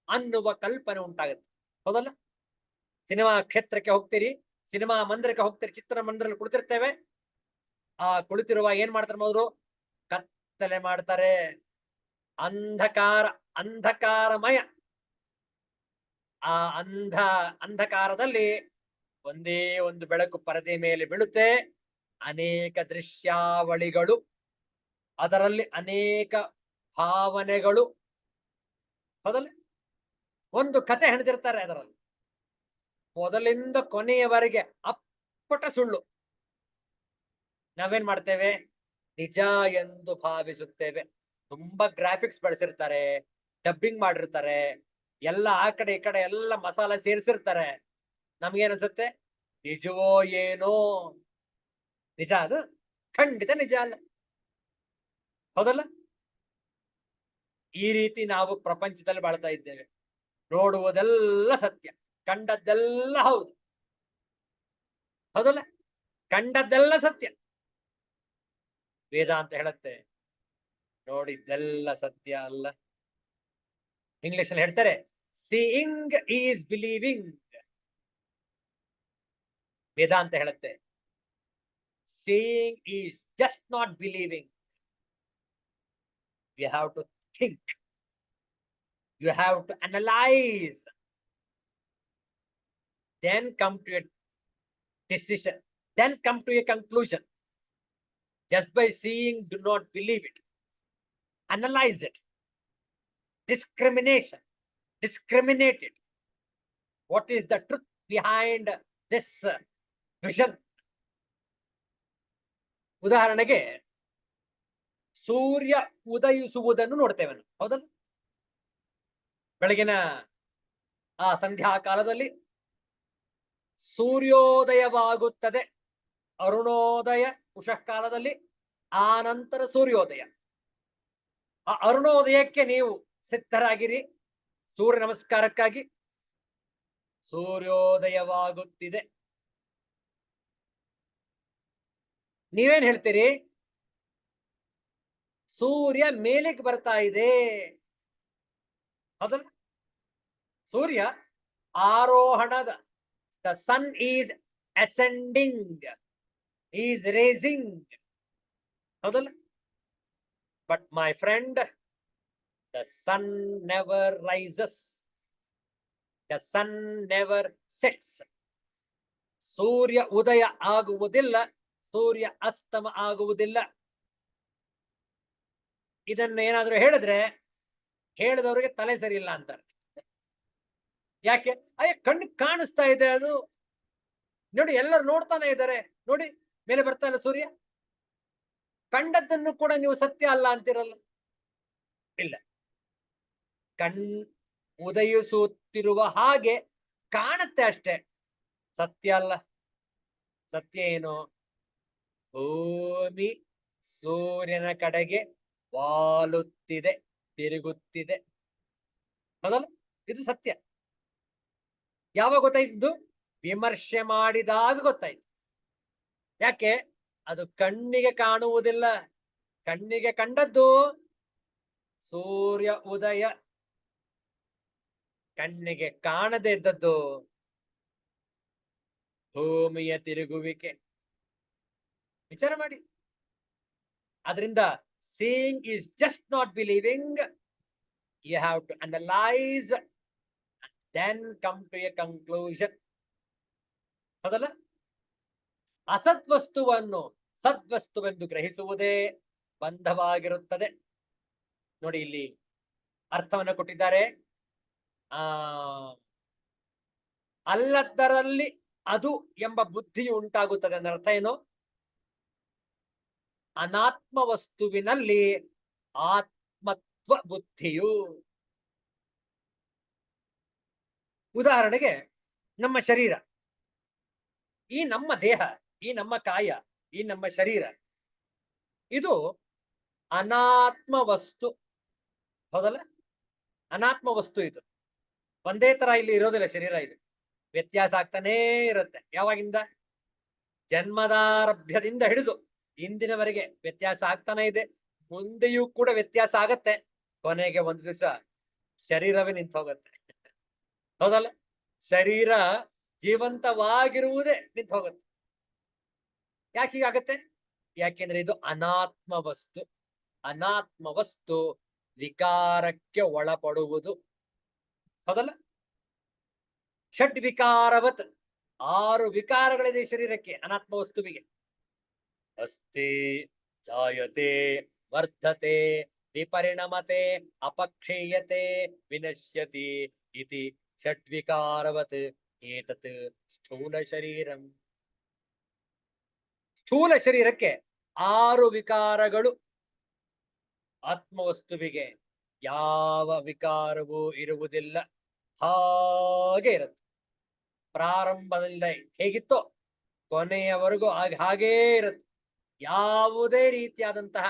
ಅನ್ನುವ ಕಲ್ಪನೆ ಉಂಟಾಗುತ್ತೆ. ಹೌದಲ್ಲ? ಸಿನಿಮಾ ಕ್ಷೇತ್ರಕ್ಕೆ ಹೋಗ್ತೀರಿ, ಸಿನಿಮಾ ಮಂದಿರಕ್ಕೆ ಹೋಗ್ತೀರಿ, ಚಿತ್ರಮಂದಿರದಲ್ಲಿ ಕುಳಿತಿರ್ತೇವೆ. ಆ ಕುಳಿತಿರುವ ಏನ್ ಮಾಡ್ತಾರೆ ಮೊದಲು? ಕತ್ತಲೆ ಮಾಡ್ತಾರೆ. ಅಂಧಕಾರಮಯ. ಆ ಅಂಧಕಾರದಲ್ಲಿ ಒಂದೇ ಒಂದು ಬೆಳಕು ಪರದೆ ಮೇಲೆ ಬೀಳುತ್ತೆ. ಅನೇಕ ದೃಶ್ಯಾವಳಿಗಳು, ಅದರಲ್ಲಿ ಅನೇಕ ಭಾವನೆಗಳು. ಹೌದಲ್ಲ? ಒಂದು ಕತೆ ಹೆಣೆದಿರ್ತಾರೆ ಅದರಲ್ಲಿ, ಮೊದಲಿಂದ ಕೊನೆಯವರೆಗೆ ಅಪ್ಪಟ ಸುಳ್ಳು. ನಾವೇನ್ ಮಾಡ್ತೇವೆ? ನಿಜ ಎಂದು ಭಾವಿಸುತ್ತೇವೆ. ತುಂಬಾ ಗ್ರಾಫಿಕ್ಸ್ ಬಳಸಿರ್ತಾರೆ, ಡಬ್ಬಿಂಗ್ ಮಾಡಿರ್ತಾರೆ, ಎಲ್ಲ ಆ ಕಡೆ ಈ ಕಡೆ ಎಲ್ಲ ಮಸಾಲ ಸೇರಿಸಿರ್ತಾರೆ. ನಮ್ಗೇನ್ ಅನ್ಸುತ್ತೆ? ನಿಜವೋ ಏನೋ. ನಿಜ ಅದು? ಖಂಡಿತ ನಿಜ ಅಲ್ಲ. ಹೌದಲ್ಲ? ಈ ರೀತಿ ನಾವು ಪ್ರಪಂಚದಲ್ಲಿ ಬಾಳ್ತಾ ಇದ್ದೇವೆ. ನೋಡುವುದೆಲ್ಲ ಸತ್ಯ, ಕಂಡದ್ದೆಲ್ಲ ಹೌದು. ಹೌದಲ್ಲ? ಕಂಡದ್ದೆಲ್ಲ ಸತ್ಯ. ವೇದಾಂತ ಹೇಳುತ್ತೆ ನೋಡಿದ್ದೆಲ್ಲ ಸತ್ಯ ಅಲ್ಲ. ಇಂಗ್ಲಿಷ್ ಅಲ್ಲಿ ಹೇಳ್ತಾರೆ, ಸೀಯಿಂಗ್ ಈಸ್ ಬಿಲೀವಿಂಗ್. ವೇದಾಂತ ಹೇಳುತ್ತೆ seeing is just not believing. You have to think, you have to analyse, then come to a decision, then come to a conclusion. Just by seeing, do not believe it. Analyze it. Discriminate it. What is the truth behind this vision? ಉದಾಹರಣೆಗೆ, ಸೂರ್ಯ ಉದಯಿಸುವುದನ್ನು ನೋಡ್ತೇವೆ ನಾವು. ಹೌದಲ್ಲ? ಬೆಳಗಿನ ಆ ಸಂಧ್ಯಾ ಕಾಲದಲ್ಲಿ ಸೂರ್ಯೋದಯವಾಗುತ್ತದೆ. ಅರುಣೋದಯ ಉಷಃ ಕಾಲದಲ್ಲಿ, ಆ ನಂತರ ಸೂರ್ಯೋದಯ. ಆ ಅರುಣೋದಯಕ್ಕೆ ನೀವು ಸಿದ್ಧರಾಗಿರಿ ಸೂರ್ಯ ನಮಸ್ಕಾರಕ್ಕಾಗಿ. ಸೂರ್ಯೋದಯವಾಗುತ್ತಿದೆ. ನೀವೇನ್ ಹೇಳ್ತೀರಿ? ಸೂರ್ಯ ಮೇಲಕ್ಕೆ ಬರ್ತಾ ಇದೆ. ಹೌದಲ್ಲ? ಸೂರ್ಯ ಆರೋಹಣದ, the sun is ascending, is raising. ಹೌದಲ್ಲ? But my friend, the sun never rises, the sun never sets. ಸೂರ್ಯ ಉದಯ ಆಗುವುದಿಲ್ಲ, ಸೂರ್ಯ ಅಸ್ತಮ ಆಗುವುದಿಲ್ಲ. ಇದನ್ನು ಏನಾದ್ರೂ ಹೇಳಿದ್ರೆ ಹೇಳಿದವರಿಗೆ ತಲೆ ಸರಿ ಇಲ್ಲ ಅಂತಾರೆ. ಯಾಕೆ? ಕಣ್ಣು ಕಾಣಿಸ್ತಾ ಇದೆ, ಅದು. ನೋಡಿ, ಎಲ್ಲರೂ ನೋಡ್ತಾನೆ ಇದ್ದಾರೆ. ನೋಡಿ, ಮೇಲೆ ಬರ್ತಾ ಇಲ್ಲ ಸೂರ್ಯ. ಕಂಡದ್ದನ್ನು ಕೂಡ ನೀವು ಸತ್ಯ ಅಲ್ಲ ಅಂತಿರಲ್ಲ. ಇಲ್ಲ, ಕಣ್ ಉದಯಿಸುತ್ತಿರುವ ಹಾಗೆ ಕಾಣುತ್ತೆ ಅಷ್ಟೇ, ಸತ್ಯ ಅಲ್ಲ. ಸತ್ಯ ಏನು? ಭೂಮಿ ಸೂರ್ಯನ ಕಡೆಗೆ ವಾಲುತ್ತಿದೆ, ತಿರುಗುತ್ತಿದೆ. ಹೌದಲ್ಲ? ಇದು ಸತ್ಯ. ಯಾವಾಗ ಗೊತ್ತಾಯ್ತು? ವಿಮರ್ಶೆ ಮಾಡಿದಾಗ ಗೊತ್ತಾಯ್ತು. ಯಾಕೆ? ಅದು ಕಣ್ಣಿಗೆ ಕಾಣುವುದಿಲ್ಲ. ಕಣ್ಣಿಗೆ ಕಂಡದ್ದು ಸೂರ್ಯ ಉದಯ, ಕಣ್ಣಿಗೆ ಕಾಣದೇ ಇದ್ದದ್ದು ಭೂಮಿಯ ತಿರುಗುವಿಕೆ. ವಿಚಾರ ಮಾಡಿ. ಅದರಿಂದ seeing is just not believing. You have to analyse then come to a conclusion. ಹೌದಲ್ಲ? ಅಸದ್ವಸ್ತುವನ್ನು ಸದ್ವಸ್ತುವೆಂದು ಗ್ರಹಿಸುವುದೇ ಬಂಧವಾಗಿರುತ್ತದೆ. ನೋಡಿ, ಇಲ್ಲಿ ಅರ್ಥವನ್ನು ಕೊಟ್ಟಿದ್ದಾರೆ. ಅಲ್ಲದರಲ್ಲಿ ಅದು ಎಂಬ ಬುದ್ಧಿಯು ಉಂಟಾಗುತ್ತದೆ ಅಂದ್ರೆ ಅರ್ಥ ಏನು? ಅನಾತ್ಮ ವಸ್ತುವಿನಲ್ಲಿ ಆತ್ಮತ್ವ ಬುದ್ಧಿಯು. ಉದಾಹರಣೆಗೆ, ನಮ್ಮ ಶರೀರ, ಈ ನಮ್ಮ ದೇಹ, ಈ ನಮ್ಮ ಕಾಯ, ಈ ನಮ್ಮ ಶರೀರ, ಇದು ಅನಾತ್ಮ ವಸ್ತು. ಹೌದಲ್ಲ? ಅನಾತ್ಮ ವಸ್ತು. ಇದು ಒಂದೇ ತರ ಇಲ್ಲಿ ಇರೋದಿಲ್ಲ. ಶರೀರ ಇದು ವ್ಯತ್ಯಾಸ ಆಗ್ತಾನೇ ಇರುತ್ತೆ. ಯಾವಾಗಿಂದ? ಜನ್ಮದಾರಭ್ಯದಿಂದ ಹಿಡಿದು ಇಂದಿನವರೆಗೆ ವ್ಯತ್ಯಾಸ ಆಗ್ತಾನೆ ಇದೆ. ಮುಂದೆಯೂ ಕೂಡ ವ್ಯತ್ಯಾಸ ಆಗತ್ತೆ. ಕೊನೆಗೆ ಒಂದು ದಿವಸ ಶರೀರವೇ ನಿಂತು ಹೋಗುತ್ತೆ. ಹೌದಲ್ಲ? ಶರೀರ ಜೀವಂತವಾಗಿರುವುದೇ ನಿಂತು ಹೋಗುತ್ತೆ. ಯಾಕೆ ಹೀಗಾಗತ್ತೆ? ಯಾಕೆಂದ್ರೆ ಇದು ಅನಾತ್ಮ ವಸ್ತು. ಅನಾತ್ಮ ವಸ್ತು ವಿಕಾರಕ್ಕೆ ಒಳಪಡುವುದು. ಹೌದಲ್ಲ? ಷಡ್ ವಿಕಾರವತ್, 6 ವಿಕಾರಗಳಿದೆ ಶರೀರಕ್ಕೆ, ಅನಾತ್ಮ ವಸ್ತುವಿಗೆ. ಅಸ್ತಿ, ಜಾಯತೆ, ವರ್ಧತೆ, ವಿಪರಿಣಮತೆ, ಅಪಕ್ಷೀಯತೆ, ವಿನಶ್ಯತಿ ಇತಿ ಷಡ್ವಿಕಾರವತ್ ಏತತ್ ಸ್ಥೂಲ ಶರೀರಂ. ಸ್ಥೂಲ ಶರೀರಕ್ಕೆ 6 ವಿಕಾರಗಳು. ಆತ್ಮವಸ್ತುವಿಗೆ ಯಾವ ವಿಕಾರವೂ ಇರುವುದಿಲ್ಲ, ಹಾಗೆ ಇರುತ್ತೆ. ಪ್ರಾರಂಭದಿಂದ ಹೇಗಿತ್ತೋ ಕೊನೆಯವರೆಗೂ ಹಾಗೇ ಇರುತ್ತೆ. ಯಾವುದೇ ರೀತಿಯಾದಂತಹ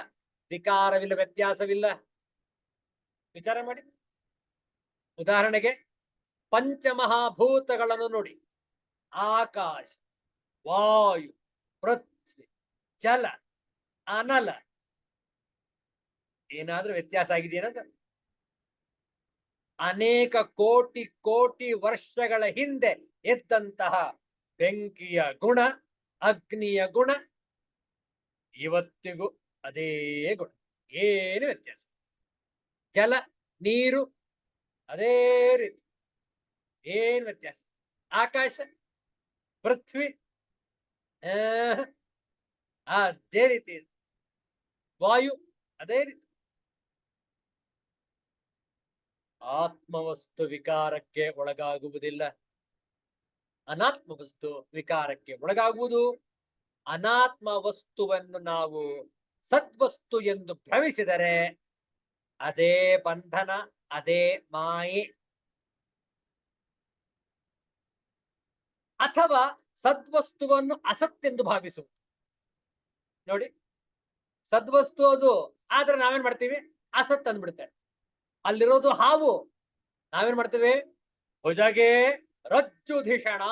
ವಿಕಾರವಿಲ್ಲ, ವ್ಯತ್ಯಾಸವಿಲ್ಲ. ವಿಚಾರ ಮಾಡಿ. ಉದಾಹರಣೆಗೆ, ಪಂಚಮಹಾಭೂತಗಳನ್ನು ನೋಡಿ. ಆಕಾಶ, ವಾಯು, ಪೃಥ್ವಿ, ಜಲ, ಅನಲ. ಏನಾದ್ರೂ ವ್ಯತ್ಯಾಸ ಆಗಿದೆಯೇನಂತ? ಅನೇಕ ಕೋಟಿ ಕೋಟಿ ವರ್ಷಗಳ ಹಿಂದೆ ಎದ್ದಂತಹ ಬೆಂಕಿಯ ಗುಣ, ಅಗ್ನಿಯ ಗುಣ ಇವತ್ತಿಗೂ ಅದೇ ಗುಣ, ಏನು ವ್ಯತ್ಯಾಸ. ಜಲ, ನೀರು ಅದೇ ರೀತಿ, ಏನ್ ವ್ಯತ್ಯಾಸ. ಆಕಾಶ, ಪೃಥ್ವಿ ಅದೇ ರೀತಿ, ವಾಯು ಅದೇ ರೀತಿ. ಆತ್ಮವಸ್ತು ವಿಕಾರಕ್ಕೆ ಒಳಗಾಗುವುದಿಲ್ಲ, ಅನಾತ್ಮ ವಸ್ತು ವಿಕಾರಕ್ಕೆ ಒಳಗಾಗುವುದು. ಅನಾತ್ಮ ವಸ್ತುವನ್ನು ನಾವು ಸದ್ವಸ್ತು ಎಂದು ಭ್ರಮಿಸಿದರೆ ಅದೇ ಬಂಧನ, ಅದೇ ಮಾಯೆ. ಅಥವಾ ಸದ್ವಸ್ತುವನ್ನು ಅಸತ್ತೆಂದು ಭಾವಿಸುವುದು. ನೋಡಿ, ಸದ್ವಸ್ತು ಅದು, ಆದ್ರೆ ನಾವೇನ್ ಮಾಡ್ತೀವಿ? ಅಸತ್ ಅಂದ್ಬಿಡ್ತೇವೆ. ಅಲ್ಲಿರೋದು ಹಾವು, ನಾವೇನ್ ಮಾಡ್ತೀವಿ? ಭುಜಗೆ ರಜ್ಜುಧಿಷಣ.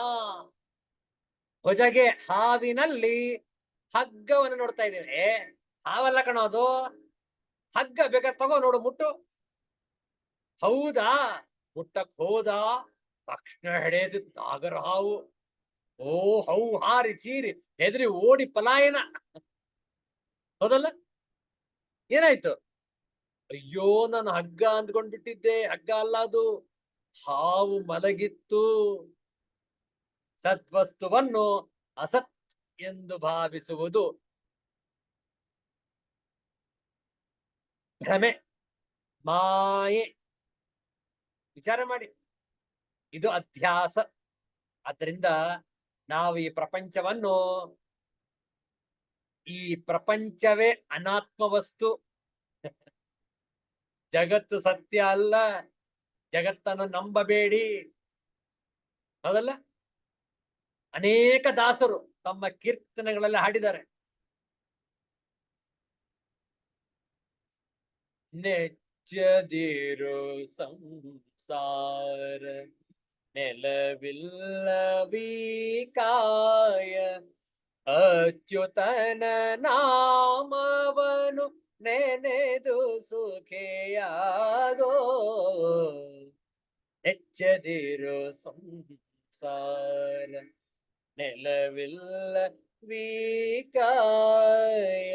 ಭುಜಗೆ, ಹಾವಿನಲ್ಲಿ ಹಗ್ಗವನ್ನು ನೋಡ್ತಾ ಇದ್ದೇವೆ. ಹಾವಲ್ಲ ಕಣೋದು, ಹಗ್ಗ. ಬೇಕಾದ್ರೆ ತಗೋ, ನೋಡು, ಮುಟ್ಟು. ಹೌದಾ? ಮುಟ್ಟಕ್ ಹೋದ ತಕ್ಷಣ ಹಿಡಿದ ನಾಗರ ಹಾವು. ಓ ಹೌ ಹಾರಿ ಚೀರಿ ಹೆದರಿ ಓಡಿ ಪಲಾಯನ. ಹೌದಲ್ಲ? ಏನಾಯ್ತು? ಅಯ್ಯೋ, ನಾನು ಹಗ್ಗ ಅಂದ್ಕೊಂಡ್ಬಿಟ್ಟಿದ್ದೆ. ಹಗ್ಗ ಅಲ್ಲ ಅದು, ಹಾವು ಮಲಗಿತ್ತು. ಸದ್ವಸ್ತುವನ್ನು ಅಸತ್ ಎಂದು ಭಾವಿಸುವುದು ಭ್ರಮೆ, ಮಾಯೆ. ವಿಚಾರ ಮಾಡಿ. ಇದು ಅಧ್ಯಾಸ. ಅದರಿಂದ ನಾವು ಈ ಪ್ರಪಂಚವನ್ನು, ಈ ಪ್ರಪಂಚವೇ ಅನಾತ್ಮ ವಸ್ತು, ಜಗತ್ತು ಸತ್ಯ ಅಲ್ಲ, ಜಗತ್ತನ್ನು ನಂಬಬೇಡಿ, ಹೌದಲ್ಲ? ಅನೇಕ ದಾಸರು ತಮ್ಮ ಕೀರ್ತನೆಗಳಲ್ಲಿ ಹಾಡಿದ್ದಾರೆ. ನೆಚ್ಚದಿರು ಸಂಸಾರ ನೆಲವಿಲ್ಲವೀ ಕಾಯ, ಅಚ್ಯುತನ ನಾಮವನು ನೆನೆದು ಸುಖಿಯಾಗೋ. ನೆಚ್ಚದಿರು ಸಂಸಾರ ನೆಲವಿಲ್ಲವೀ ಕಾಯ.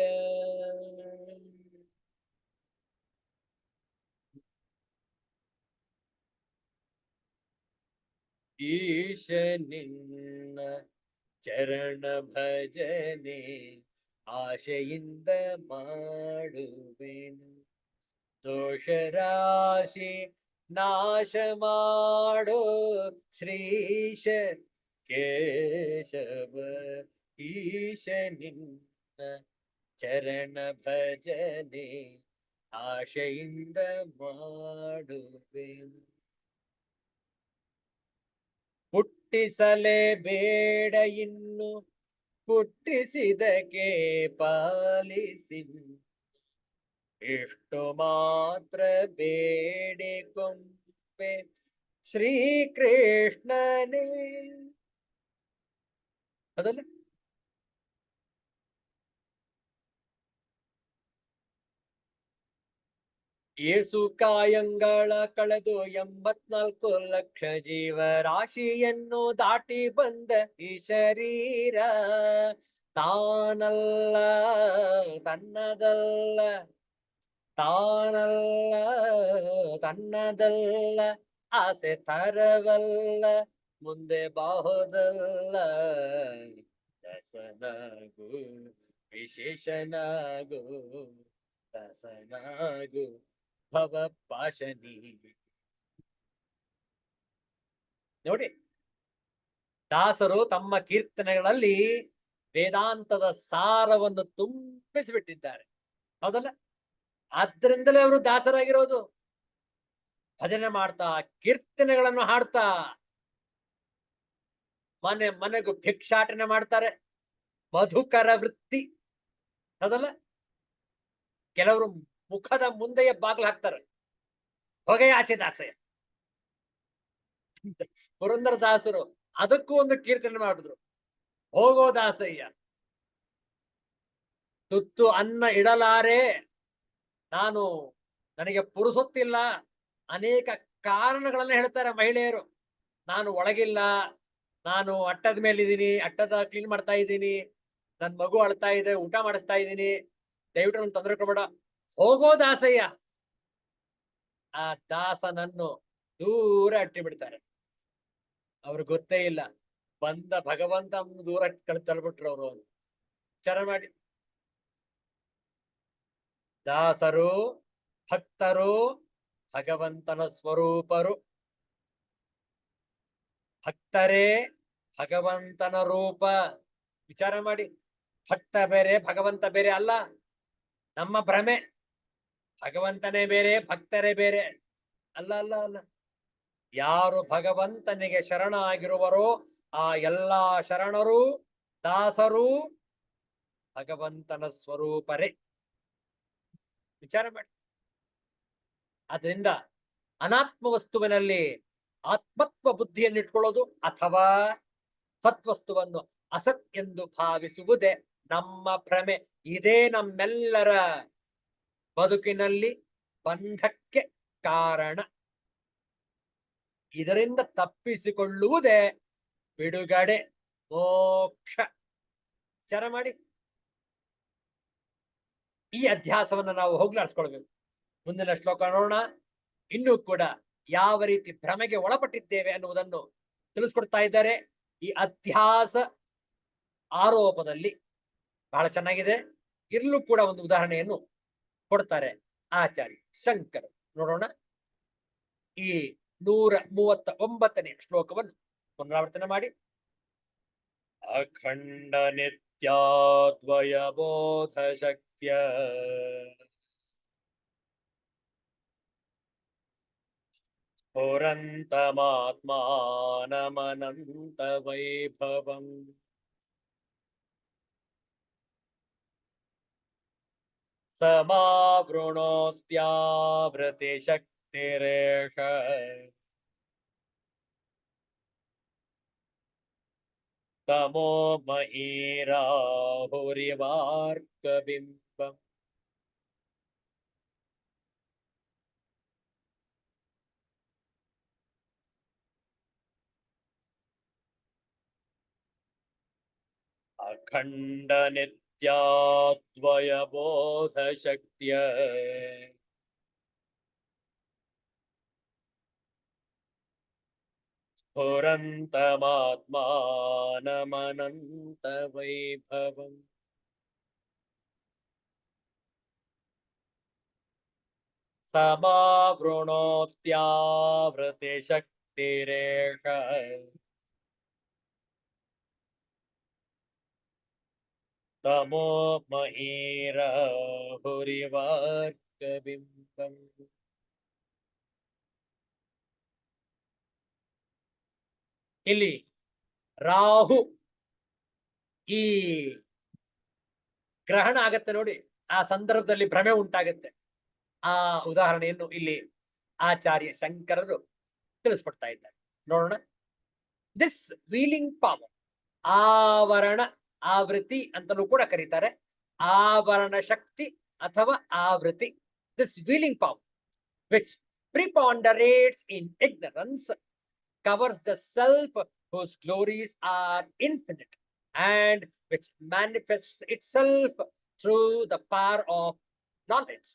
ಈಶ ನಿನ್ನ ಚರಣ ಭಜನೆ ಆಶೆಯಿಂದ ಮಾಡುವೆನು, ದೋಷರಾಶಿ ನಾಶ ಮಾಡೋ ಶ್ರೀಶ ಕೇಶವ. ಈಶ ನಿನ್ನ ಚರಣ ಭಜನೆ ಆಶೆಯಿಂದ ಮಾಡುವೆನು, ಹುಟ್ಟಿಸಲೇ ಬೇಡ ಇನ್ನು ಹುಟ್ಟಿಸಿದಕ್ಕೆ ಪಾಲಿಸಿ, ಇಷ್ಟು ಮಾತ್ರ ಬೇಡಿಕೊಂಬೆ ಶ್ರೀಕೃಷ್ಣನೇ. ಅದಲ್ಲ, ಏಸು ಕಾಯಂಗಳ ಕಳೆದು 84 ಲಕ್ಷ ಜೀವರಾಶಿಯನ್ನು ದಾಟಿ ಬಂದ ಈ ಶರೀರ ತಾನಲ್ಲ, ತನ್ನದಲ್ಲ, ತಾನಲ್ಲ, ತನ್ನದಲ್ಲ, ಆಸೆ ತರವಲ್ಲ, ಮುಂದೆ ಬಾಹುದಲ್ಲ. ದಸನಾಗು ವಿಶೇಷನಾಗು, ದಸನಾಗು ಭವ ಪಾಶನಿ. ನೋಡಿ, ದಾಸರು ತಮ್ಮ ಕೀರ್ತನೆಗಳಲ್ಲಿ ವೇದಾಂತದ ಸಾರವನ್ನು ತುಂಬಿಸಿಬಿಟ್ಟಿದ್ದಾರೆ, ಹೌದಲ್ಲ? ಆದ್ರಿಂದಲೇ ಅವರು ದಾಸರಾಗಿರೋದು. ಭಜನೆ ಮಾಡ್ತಾ, ಕೀರ್ತನೆಗಳನ್ನು ಹಾಡ್ತಾ, ಮನೆ ಮನೆಗೂ ಭಿಕ್ಷಾಟನೆ ಮಾಡ್ತಾರೆ. ಮಧುಕರ ವೃತ್ತಿ, ಹೌದಲ್ಲ? ಕೆಲವರು ಮುಖದ ಮುಂದೆಯೇ ಬಾಗ್ಲು ಹಾಕ್ತಾರೆ, ಹೊಗೆ ಆಚೆ ದಾಸಯ್ಯ. ಪುರಂದರ ದಾಸರು ಅದಕ್ಕೂ ಒಂದು ಕೀರ್ತನೆ ಮಾಡಿದ್ರು, ಹೋಗೋ ದಾಸಯ್ಯ. ತುತ್ತು ಅನ್ನ ಇಡಲಾರೆ ನಾನು, ನನಗೆ ಪುರುಸೊತ್ತಿಲ್ಲ. ಅನೇಕ ಕಾರಣಗಳನ್ನ ಹೇಳ್ತಾರೆ ಮಹಿಳೆಯರು. ನಾನು ಒಳಗಿಲ್ಲ, ನಾನು ಅಟ್ಟದ ಮೇಲಿದ್ದೀನಿ, ಅಟ್ಟದ ಕ್ಲೀನ್ ಮಾಡ್ತಾ ಇದ್ದೀನಿ, ನನ್ ಮಗು ಅಳ್ತಾ ಇದೆ, ಊಟ ಮಾಡಿಸ್ತಾ ಇದ್ದೀನಿ, ದಯವಿಟ್ಟು ನನ್ ತೊಂದರೆ ಕೊಡಬೇಡ. ಹೋಗೋ ದಾಸಯ್ಯ. ಆ ದಾಸನನ್ನು ದೂರ ಅಟ್ಟಿ ಬಿಡ್ತಾರೆ. ಅವ್ರಿಗೆ ಗೊತ್ತೇ ಇಲ್ಲ, ಬಂದ ಭಗವಂತ ದೂರ ತಳ್ಬಿಟ್ರು ಅವರು. ವಿಚಾರ ಮಾಡಿ. ದಾಸರು ಭಕ್ತರು ಭಗವಂತನ ಸ್ವರೂಪರು, ಭಕ್ತರೇ ಭಗವಂತನ ರೂಪ. ವಿಚಾರ ಮಾಡಿ, ಭಕ್ತ ಬೇರೆ ಭಗವಂತ ಬೇರೆ ಅಲ್ಲ, ನಮ್ಮ ಭ್ರಮೆ. ಭಗವಂತನೇ ಬೇರೆ ಭಕ್ತರೇ ಬೇರೆ ಅಲ್ಲ, ಅಲ್ಲ, ಅಲ್ಲ. ಯಾರು ಭಗವಂತನಿಗೆ ಶರಣ ಆಗಿರುವರೋ ಆ ಎಲ್ಲಾ ಶರಣರು ದಾಸರು ಭಗವಂತನ ಸ್ವರೂಪರೇ. ವಿಚಾರ ಮಾಡಿ. ಆದ್ರಿಂದ ಅನಾತ್ಮ ವಸ್ತುವಿನಲ್ಲಿ ಆತ್ಮತ್ವ ಬುದ್ಧಿಯನ್ನು ಇಟ್ಕೊಳ್ಳೋದು ಅಥವಾ ಸತ್ವಸ್ತುವನ್ನು ಅಸತ್ ಎಂದು ಭಾವಿಸುವುದೇ ನಮ್ಮ ಭ್ರಮೆ. ಇದೇ ನಮ್ಮೆಲ್ಲರ ಬದುಕಿನಲ್ಲಿ ಬಂಧಕ್ಕೆ ಕಾರಣ. ಇದರಿಂದ ತಪ್ಪಿಸಿಕೊಳ್ಳುವುದೇ ಬಿಡುಗಡೆ, ಮೋಕ್ಷ. ವಿಚಾರ ಮಾಡಿ. ಈ ಅಧ್ಯಾಸವನ್ನು ನಾವು ಹೋಗ್ಲಾಡಿಸ್ಕೊಳ್ಬೇಕು. ಮುಂದಿನ ಶ್ಲೋಕ ನೋಡೋಣ. ಇನ್ನೂ ಕೂಡ ಯಾವ ರೀತಿ ಭ್ರಮೆಗೆ ಒಳಪಟ್ಟಿದ್ದೇವೆ ಅನ್ನುವುದನ್ನು ತಿಳಿಸ್ಕೊಡ್ತಾ ಇದ್ದಾರೆ. ಈ ಅಧ್ಯಾಸ ಆರೋಪದಲ್ಲಿ ಬಹಳ ಚೆನ್ನಾಗಿದೆ. ಇಲ್ಲೂ ಕೂಡ ಒಂದು ಉದಾಹರಣೆಯನ್ನು ಕೊಡ್ತಾರೆ ಆಚಾರ್ಯ ಶಂಕರ್. ನೋಡೋಣ. ಈ 139ನೇ ಶ್ಲೋಕವನ್ನು ಪುನರಾವರ್ತನೆ ಮಾಡಿ. ಅಖಂಡ ನಿತ್ಯಾದ್ವಯ ಬೋಧ ಶಕ್ತ್ಯ ಸ್ಫುರಂತಮಾತ್ಮಾನಮನಂತ ವೈಭವಂ ಸಮಾವೃಣೋತ್ಯಾವೃತಿ ಶಕ್ತಿರೇಷ ತಮೋ ಮಹೀರಾಹುರಿವಾರ್ಕಬಿಂಬಂ ಅಖಂಡ ನಿತ್ಯಾದ್ವಯ ಬೋಧ ಶಕ್ತ್ಯ ಸ್ಫುರಂತಮಾತ್ಮಾನಮನಂತ ವೈಭವಂ ಸಮಾವೃಣೋತ್ಯಾವೃತಿ ಶಕ್ತಿರೇಷ ತಮೋ ಮಹೀರಾಹುರಿವಾರ್ಕಬಿಂಬಂ ಇಲ್ಲಿ ರಾಹು ಈ ಗ್ರಹಣ ಆಗತ್ತೆ ನೋಡಿ, ಆ ಸಂದರ್ಭದಲ್ಲಿ ಭ್ರಮೆ ಉಂಟಾಗತ್ತೆ. ಆ ಉದಾಹರಣೆಯನ್ನು ಇಲ್ಲಿ ಆಚಾರ್ಯ ಶಂಕರರು ತಿಳಿಸ್ಕೊಡ್ತಾ ಇದ್ದಾರೆ. ನೋಡೋಣ. ದಿಸ್ ವೀಲಿಂಗ್ ಪವರ್, ಆವರಣ ಆವೃತ್ತಿ ಅಂತಲೂ ಕೂಡ ಕರೀತಾರೆ, ಆವರಣ ಶಕ್ತಿ ಅಥವಾ ಆವೃತ್ತಿ. This wheeling power which preponderates in ignorance covers the self whose glories are infinite and which manifests itself through the power of knowledge,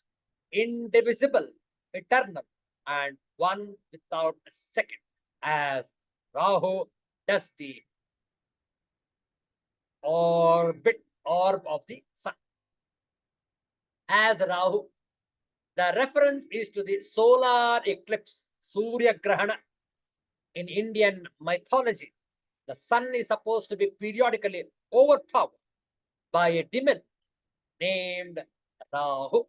indivisible, eternal, and one without a second, as Rahu does the orb of the sun. As Rahu, the reference is to the solar eclipse, Surya Grahana. In Indian mythology, the sun is supposed to be periodically overpowered by a demon named Rahu.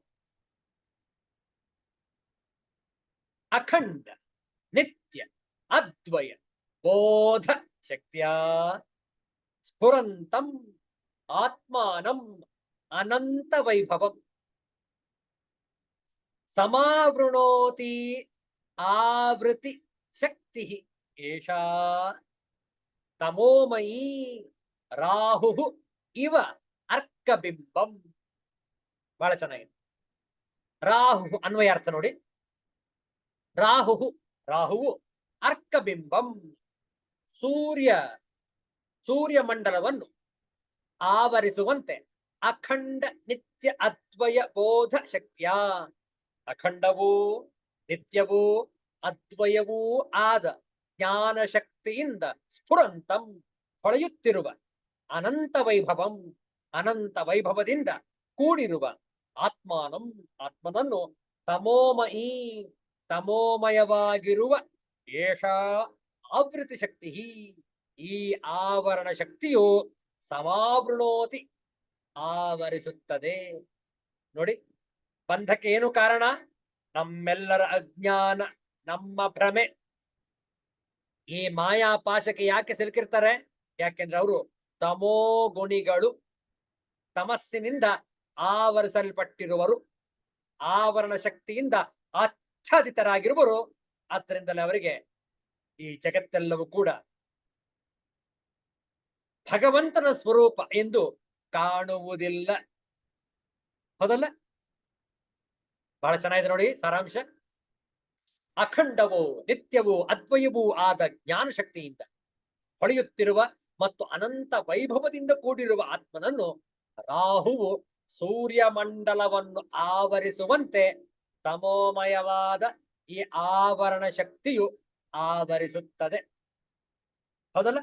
Akhanda, Nitya, Advaya, Bodha, Shaktya, Spurantam, Atmanam, Ananta Vaibhavam, Samavrunoti, Avriti, Shakti, Esha, ತಮೋಮಯಿ ರಾಹು ಇವ ಅರ್ಕಬಿಂಬಂ. ಬಹಳ ಚೆನ್ನಾಗಿದೆ. ರಾಹು ಅನ್ವಯ ಅರ್ಥ ನೋಡಿ. ರಾಹುವು ಅರ್ಕಬಿಂಬಂ, ಸೂರ್ಯಮಂಡಲವನ್ನು ಆವರಿಸುವಂತೆ ಅಖಂಡ ನಿತ್ಯ ಅದ್ವಯ ಬೋಧ ಶಕ್ತಿಯ, ಅಖಂಡವೂ ನಿತ್ಯವೂ ಅದ್ವಯವೂ ಆದ ಜ್ಞಾನ ಶಕ್ತಿಯಿಂದ ಸ್ಫುರಂತಂ ಹೊಳೆಯುತ್ತಿರುವ ಅನಂತ ವೈಭವಂ, ಅನಂತ ವೈಭವದಿಂದ ಕೂಡಿರುವ ಆತ್ಮಾನಂ ಆತ್ಮನನ್ನು ತಮೋಮಯಿ ತಮೋಮಯವಾಗಿರುವ ಏಷ ಆವೃತಿ ಶಕ್ತಿ, ಈ ಆವರಣ ಶಕ್ತಿಯು ಸಮಾವೃಣೋತಿ ಆವರಿಸುತ್ತದೆ. ನೋಡಿ, ಬಂಧಕ್ಕೆ ಏನು ಕಾರಣ? ನಮ್ಮೆಲ್ಲರ ಅಜ್ಞಾನ, ನಮ್ಮ ಭ್ರಮೆ. ಈ ಮಾಯಾಪಾಶಕ್ಕೆ ಯಾಕೆ ಸಿಲುಕಿರ್ತಾರೆ? ಯಾಕೆಂದ್ರೆ ಅವರು ತಮೋಗುಣಿಗಳು, ತಮಸ್ಸಿನಿಂದ ಆವರಿಸಲ್ಪಟ್ಟಿರುವರು, ಆವರಣ ಶಕ್ತಿಯಿಂದ ಆಚ್ಛಾದಿತರಾಗಿರುವರು. ಆದ್ದರಿಂದಲೇ ಅವರಿಗೆ ಈ ಜಗತ್ತೆಲ್ಲವೂ ಕೂಡ ಭಗವಂತನ ಸ್ವರೂಪ ಎಂದು ಕಾಣುವುದಿಲ್ಲ. ಹೌದಲ್ಲ? ಬಹಳ ಚೆನ್ನಾಗಿದೆ ನೋಡಿ ಸಾರಾಂಶ. ಅಖಂಡವೂ ನಿತ್ಯವೂ ಅದ್ವಯವೂ ಆದ ಜ್ಞಾನ ಶಕ್ತಿಯಿಂದ ಹೊಳೆಯುತ್ತಿರುವ ಮತ್ತು ಅನಂತ ವೈಭವದಿಂದ ಕೂಡಿರುವ ಆತ್ಮನನ್ನು ರಾಹುವು ಸೂರ್ಯಮಂಡಲವನ್ನು ಆವರಿಸುವಂತೆ ತಮೋಮಯವಾದ ಈ ಆವರಣ ಶಕ್ತಿಯು ಆವರಿಸುತ್ತದೆ. ಹೌದಲ್ಲ?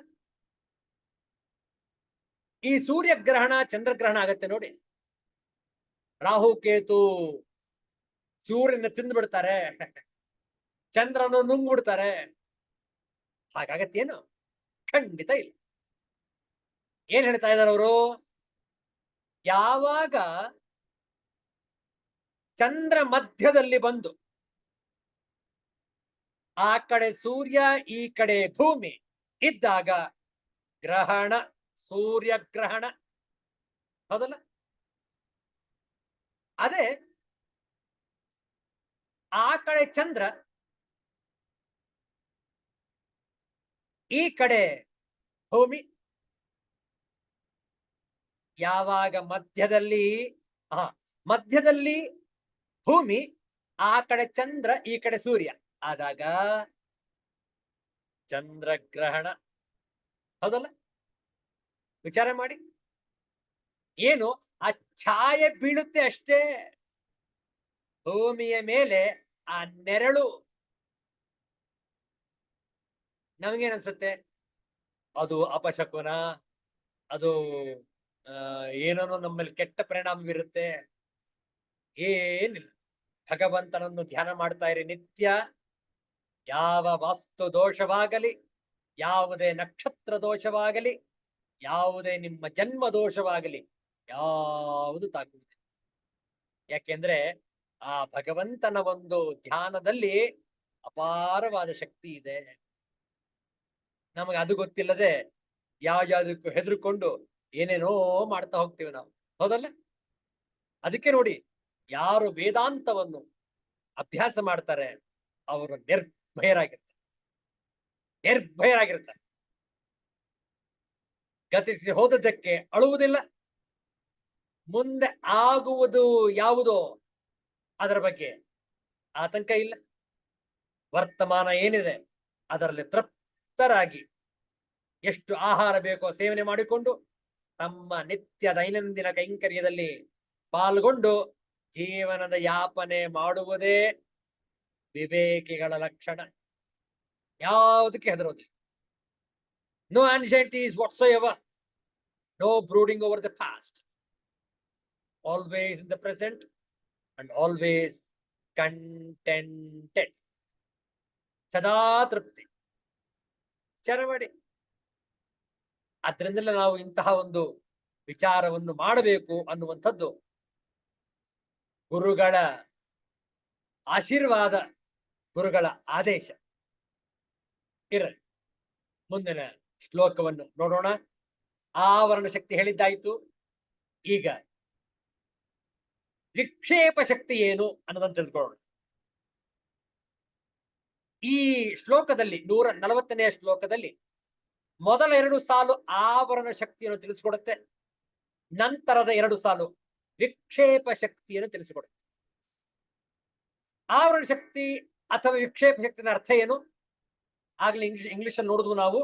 ಈ ಸೂರ್ಯಗ್ರಹಣ ಚಂದ್ರಗ್ರಹಣ ಆಗತ್ತೆ ನೋಡಿ, ರಾಹು ಕೇತು ಸೂರ್ಯನ ತಿಂದು ಬಿಡ್ತಾರೆ, ಚಂದ್ರನ ನುಂಗ್ಬಿಡ್ತಾರೆ. ಹಾಗಾಗತ್ತೇನು? ಖಂಡಿತ ಇಲ್ಲ. ಏನ್ ಹೇಳ್ತಾ ಇದ್ದಾರೆ ಅವರು? ಯಾವಾಗ ಚಂದ್ರ ಮಧ್ಯದಲ್ಲಿ ಬಂದು ಆ ಕಡೆ ಸೂರ್ಯ ಈ ಕಡೆ ಭೂಮಿ ಇದ್ದಾಗ ಗ್ರಹಣ, ಸೂರ್ಯಗ್ರಹಣ. ಹೌದಲ್ಲ? ಅದೇ ಆ ಕಡೆ ಚಂದ್ರ ಈ ಕಡೆ ಭೂಮಿ ಯಾವಾಗ ಮಧ್ಯದಲ್ಲಿ ಭೂಮಿ, ಆ ಕಡೆ ಚಂದ್ರ ಈ ಕಡೆ ಸೂರ್ಯ ಆದಾಗ ಚಂದ್ರಗ್ರಹಣ. ಹೌದಲ್ಲ? ವಿಚಾರ ಮಾಡಿ. ಏನು ಆ ಛಾಯೆ ಬೀಳುತ್ತೆ ಅಷ್ಟೇ ಭೂಮಿಯ ಮೇಲೆ, ಆ ನೆರಳು. ನಮಗೇನನ್ಸುತ್ತೆ? ಅದು ಅಪಶಕುನ, ಅದು ಏನೋ ನಮ್ಮಲ್ಲಿ ಕೆಟ್ಟ ಪರಿಣಾಮ ಬೀರುತ್ತೆ. ಏನಿಲ್ಲ. ಭಗವಂತನನ್ನು ಧ್ಯಾನ ಮಾಡ್ತಾ ಇರಿ ನಿತ್ಯ. ಯಾವ ವಾಸ್ತು ದೋಷವಾಗಲಿ, ಯಾವುದೇ ನಕ್ಷತ್ರ ದೋಷವಾಗಲಿ, ಯಾವುದೇ ನಿಮ್ಮ ಜನ್ಮ ದೋಷವಾಗಲಿ ಯಾವುದು ತಾಕುವುದಿಲ್ಲ. ಯಾಕೆಂದ್ರೆ ಆ ಭಗವಂತನ ಒಂದು ಧ್ಯಾನದಲ್ಲಿ ಅಪಾರವಾದ ಶಕ್ತಿ ಇದೆ. ನಮಗೆ ಅದು ಗೊತ್ತಿಲ್ಲದೆ ಯಾವ್ಯಾವುದಕ್ಕೂ ಹೆದರ್ಕೊಂಡು ಏನೇನೋ ಮಾಡ್ತಾ ಹೋಗ್ತೀವಿ ನಾವು. ಹೌದಲ್ಲ? ಅದಕ್ಕೆ ನೋಡಿ, ಯಾರು ವೇದಾಂತವನ್ನು ಅಭ್ಯಾಸ ಮಾಡ್ತಾರೆ ಅವರು ನಿರ್ಭಯರಾಗಿರ್ತಾರೆ. ಗತಿಸಿ ಹೋದದ್ದಕ್ಕೆ ಅಳುವುದಿಲ್ಲ. ಮುಂದೆ ಆಗುವುದು ಯಾವುದೋ ಅದರ ಬಗ್ಗೆ ಆತಂಕ ಇಲ್ಲ. ವರ್ತಮಾನ ಏನಿದೆ ಅದರಲ್ಲಿ ತೃಪ್ತರಾಗಿ ಎಷ್ಟು ಆಹಾರ ಬೇಕೋ ಸೇವನೆ ಮಾಡಿಕೊಂಡು ತಮ್ಮ ನಿತ್ಯ ದೈನಂದಿನ ಕೈಂಕರ್ಯದಲ್ಲಿ ಪಾಲ್ಗೊಂಡು ಜೀವನದ ಯಾಪನೆ ಮಾಡುವುದೇ ವಿವೇಕಿಗಳ ಲಕ್ಷಣ. ಯಾವುದಕ್ಕೆ ಹೆದರೋದಿಲ್ಲ. No anxieties whatsoever. No brooding over the past. Always in the present and always contented. ಸದಾ ತೃಪ್ತಿ. ವಿಚಾರ ಮಾಡಿ. ಅದರಿಂದಲೇ ನಾವು ಇಂತಹ ಒಂದು ವಿಚಾರವನ್ನು ಮಾಡಬೇಕು ಅನ್ನುವಂಥದ್ದು ಗುರುಗಳ ಆಶೀರ್ವಾದ, ಗುರುಗಳ ಆದೇಶ ಇರಲಿ. ಮುಂದಿನ ಶ್ಲೋಕವನ್ನು ನೋಡೋಣ. ಆವರಣ ಶಕ್ತಿ ಹೇಳಿದ್ದಾಯಿತು. ಈಗ ವಿಕ್ಷೇಪ ಶಕ್ತಿ ಏನು ಅನ್ನೋದನ್ನು ತಿಳಿದುಕೊಳ್ಳೋಣ. ಈ ಶ್ಲೋಕದಲ್ಲಿ 140ನೇ ಶ್ಲೋಕದಲ್ಲಿ ಮೊದಲ 2 ಸಾಲು ಆವರಣ ಶಕ್ತಿಯನ್ನು ತಿಳಿಸಿಕೊಡುತ್ತೆ. ನಂತರದ 2 ಸಾಲು ವಿಕ್ಷೇಪ ಶಕ್ತಿಯನ್ನು ತಿಳಿಸಿಕೊಡುತ್ತೆ. ಆವರಣ ಶಕ್ತಿ ಅಥವಾ ವಿಕ್ಷೇಪ ಶಕ್ತಿಯ ಅರ್ಥ ಏನು? ಆಗ್ಲೇ ಇಂಗ್ಲಿಷ್ ಅಲ್ಲಿ ನೋಡಿದ್ವು ನಾವು.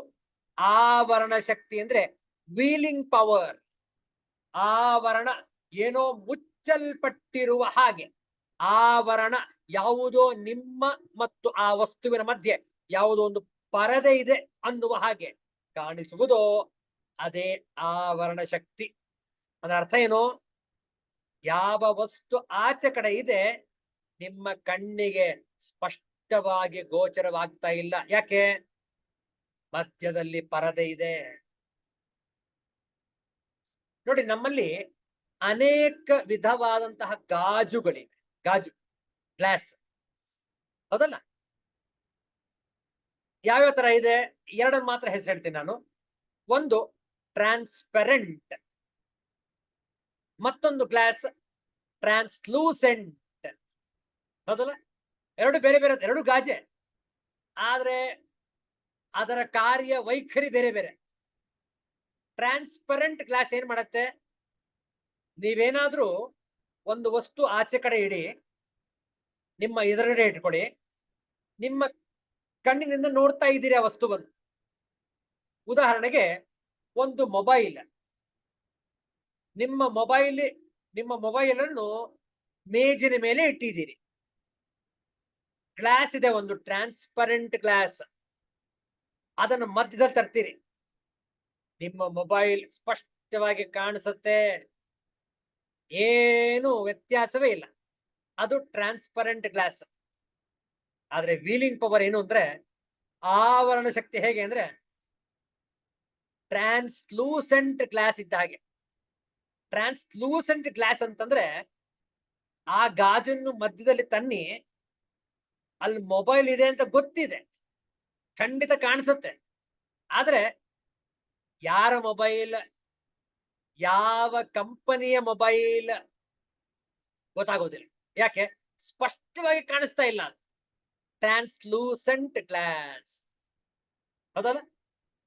ಆವರಣ ಶಕ್ತಿ ಅಂದ್ರೆ ವೀಲಿಂಗ್ ಪವರ್. ಆವರಣ ಏನೋ ಮುಚ್ಚಲ್ಪಟ್ಟಿರುವ ಹಾಗೆ. ಆವರಣ ಯಾವುದೋ ನಿಮ್ಮ ಮತ್ತು ಆ ವಸ್ತುವಿನ ಮಧ್ಯೆ ಯಾವುದೋ ಒಂದು ಪರದೆ ಇದೆ ಅನ್ನುವ ಹಾಗೆ ಕಾಣಿಸುವುದೋ ಅದೇ ಆವರಣ ಶಕ್ತಿ. ಅದರ ಅರ್ಥ ಏನು? ಯಾವ ವಸ್ತು ಆಚೆ ಕಡೆ ಇದೆ ನಿಮ್ಮ ಕಣ್ಣಿಗೆ ಸ್ಪಷ್ಟವಾಗಿ ಗೋಚರವಾಗ್ತಾ ಇಲ್ಲ. ಯಾಕೆ? ಮಧ್ಯದಲ್ಲಿ ಪರದೆ ಇದೆ. ನೋಡಿ, ನಮ್ಮಲ್ಲಿ ಅನೇಕ ವಿಧವಾದಂತಹ ಗಾಜುಗಳಿವೆ. ಗಾಜು, ಗ್ಲಾಸ್. ಹೌದಲ್ಲ? ಯಾವ್ಯಾವ ತರ ಇದೆ? ಎರಡನ್ನು ಮಾತ್ರ ಹೆಸರು ಹೇಳ್ತೀನಿ ನಾನು. ಒಂದು ಟ್ರಾನ್ಸ್ಪರೆಂಟ್, ಮತ್ತೊಂದು ಗ್ಲಾಸ್ ಟ್ರಾನ್ಸ್ಲೂಸೆಂಟ್. ಹೌದಲ್ಲ? ಎರಡು ಬೇರೆ ಬೇರೆ, ಎರಡು ಗಾಜೆ, ಆದ್ರೆ ಅದರ ಕಾರ್ಯ ವೈಖರಿ ಬೇರೆ ಬೇರೆ. ಟ್ರಾನ್ಸ್ಪರೆಂಟ್ ಗ್ಲಾಸ್ ಏನ್ ಮಾಡತ್ತೆ? ನೀವೇನಾದ್ರೂ ಒಂದು ವಸ್ತು ಆಚೆ ಕಡೆ ಇಡಿ, ನಿಮ್ಮ ಎದುರುಗಡೆ ಇಟ್ಕೊಳ್ಳಿ, ನಿಮ್ಮ ಕಣ್ಣಿನಿಂದ ನೋಡ್ತಾ ಇದ್ದೀರಿ ಆ ವಸ್ತುವನ್ನು. ಉದಾಹರಣೆಗೆ ಒಂದು ಮೊಬೈಲ್. ನಿಮ್ಮ ಮೊಬೈಲ್ ಅನ್ನು ಮೇಜಿನ ಮೇಲೆ ಇಟ್ಟಿದ್ದೀರಿ. ಗ್ಲಾಸ್ ಇದೆ, ಒಂದು ಟ್ರಾನ್ಸ್ಪರೆಂಟ್ ಗ್ಲಾಸ್. ಅದನ್ನು ಮಧ್ಯದಲ್ಲಿ ತರ್ತೀರಿ. ನಿಮ್ಮ ಮೊಬೈಲ್ ಸ್ಪಷ್ಟವಾಗಿ ಕಾಣಿಸುತ್ತೆ, ಏನು ವ್ಯತ್ಯಾಸವೇ ಇಲ್ಲ. ಅದು ಟ್ರಾನ್ಸ್ಪರೆಂಟ್ ಗ್ಲಾಸ್. ಆದ್ರೆ ವೀಲಿಂಗ್ ಪವರ್ ಏನು ಅಂದ್ರೆ, ಆವರಣ ಶಕ್ತಿ ಹೇಗೆ ಅಂದ್ರೆ, ಟ್ರಾನ್ಸ್ಲೂಸೆಂಟ್ ಗ್ಲಾಸ್ ಇದ್ದ ಹಾಗೆ. ಟ್ರಾನ್ಸ್ಲೂಸೆಂಟ್ ಗ್ಲಾಸ್ ಅಂತಂದ್ರೆ ಆ ಗಾಜನ್ನು ಮಧ್ಯದಲ್ಲಿ ತನ್ನಿ, ಅಲ್ಲಿ ಮೊಬೈಲ್ ಇದೆ ಅಂತ ಗೊತ್ತಿದೆ, ಖಂಡಿತ ಕಾಣಿಸುತ್ತೆ. ಆದ್ರೆ ಯಾರ ಮೊಬೈಲ್, ಯಾವ ಕಂಪನಿಯ ಮೊಬೈಲ್ ಗೊತ್ತಾಗೋದಿಲ್ಲ. ಯಾಕೆ? ಸ್ಪಷ್ಟವಾಗಿ ಕಾಣಿಸ್ತಾ ಇಲ್ಲ. ಟ್ರಾನ್ಸ್ಲೂಸೆಂಟ್ ಗ್ಲಾಸ್, ಹೌದಲ್ಲ?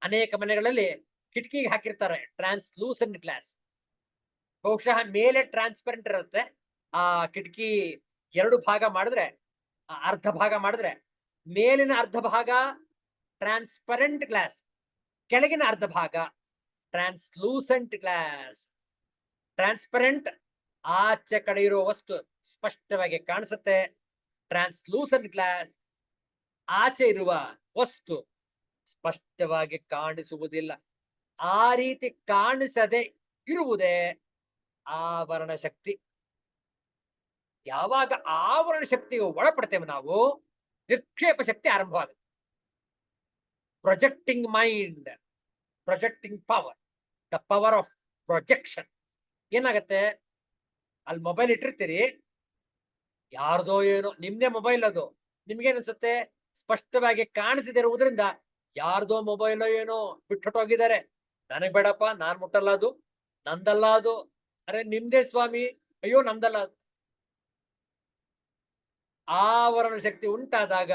ಅನೇಕ ಮನೆಗಳಲ್ಲಿ ಕಿಟಕಿಗೆ ಹಾಕಿರ್ತಾರೆ ಟ್ರಾನ್ಸ್ಲೂಸೆಂಟ್ ಗ್ಲಾಸ್. ಬಹುಶಃ ಮೇಲೆ ಟ್ರಾನ್ಸ್ಪರೆಂಟ್ ಇರುತ್ತೆ. ಆ ಕಿಟಕಿ 2 ಭಾಗ ಮಾಡಿದ್ರೆ, ಅರ್ಧ ಭಾಗ ಮಾಡಿದ್ರೆ, ಮೇಲಿನ ಅರ್ಧ ಭಾಗ ಟ್ರಾನ್ಸ್ಪರೆಂಟ್ ಗ್ಲಾಸ್, ಕೆಳಗಿನ ಅರ್ಧ ಭಾಗ ಟ್ರಾನ್ಸ್ಲೂಸೆಂಟ್ ಗ್ಲಾಸ್. ಟ್ರಾನ್ಸ್ಪರೆಂಟ್ ಆಚೆ ಕಡೆ ಇರೋ ವಸ್ತು ಸ್ಪಷ್ಟವಾಗಿ ಕಾಣಿಸುತ್ತೆ. ಟ್ರಾನ್ಸ್ಲೂಸೆಂಟ್ ಗ್ಲಾಸ್ ಆಚೆ ಇರುವ ವಸ್ತು ಸ್ಪಷ್ಟವಾಗಿ ಕಾಣಿಸುವುದಿಲ್ಲ. ಆ ರೀತಿ ಕಾಣಿಸದೆ ಇರುವುದೇ ಆವರಣ ಶಕ್ತಿ. ಯಾವಾಗ ಆವರಣ ಶಕ್ತಿಗೆ ಒಳಪಡ್ತೇವೆ ನಾವು, ವಿಕ್ಷೇಪ ಶಕ್ತಿ ಆರಂಭವಾಗುತ್ತೆ. Projecting mind, projecting power, the power of projection. ಏನಾಗತ್ತೆ? ಅಲ್ಲಿ ಮೊಬೈಲ್ ಇಟ್ಟಿರ್ತೀರಿ, ಯಾರ್ದೋ ಏನೋ, ನಿಮ್ದೇ ಮೊಬೈಲ್ ಅದು, ನಿಮ್ಗೇನನ್ಸುತ್ತೆ? ಸ್ಪಷ್ಟವಾಗಿ ಕಾಣಿಸದಿರುವುದರಿಂದ ಯಾರ್ದೋ ಮೊಬೈಲ್ ಏನೋ ಬಿಟ್ಟೊಟ್ಟೋಗಿದ್ದಾರೆ, ನನಗ್ ಬೇಡಪ್ಪ, ನಾನ್ ಮುಟ್ಟಲ್ಲ, ಅದು ನಂದಲ್ಲ, ಅದು ಅರೆ ನಿಮ್ದೇ ಸ್ವಾಮಿ, ಅಯ್ಯೋ ನಮ್ದಲ್ಲ ಅದು. ಆವರಣ ಶಕ್ತಿ ಉಂಟಾದಾಗ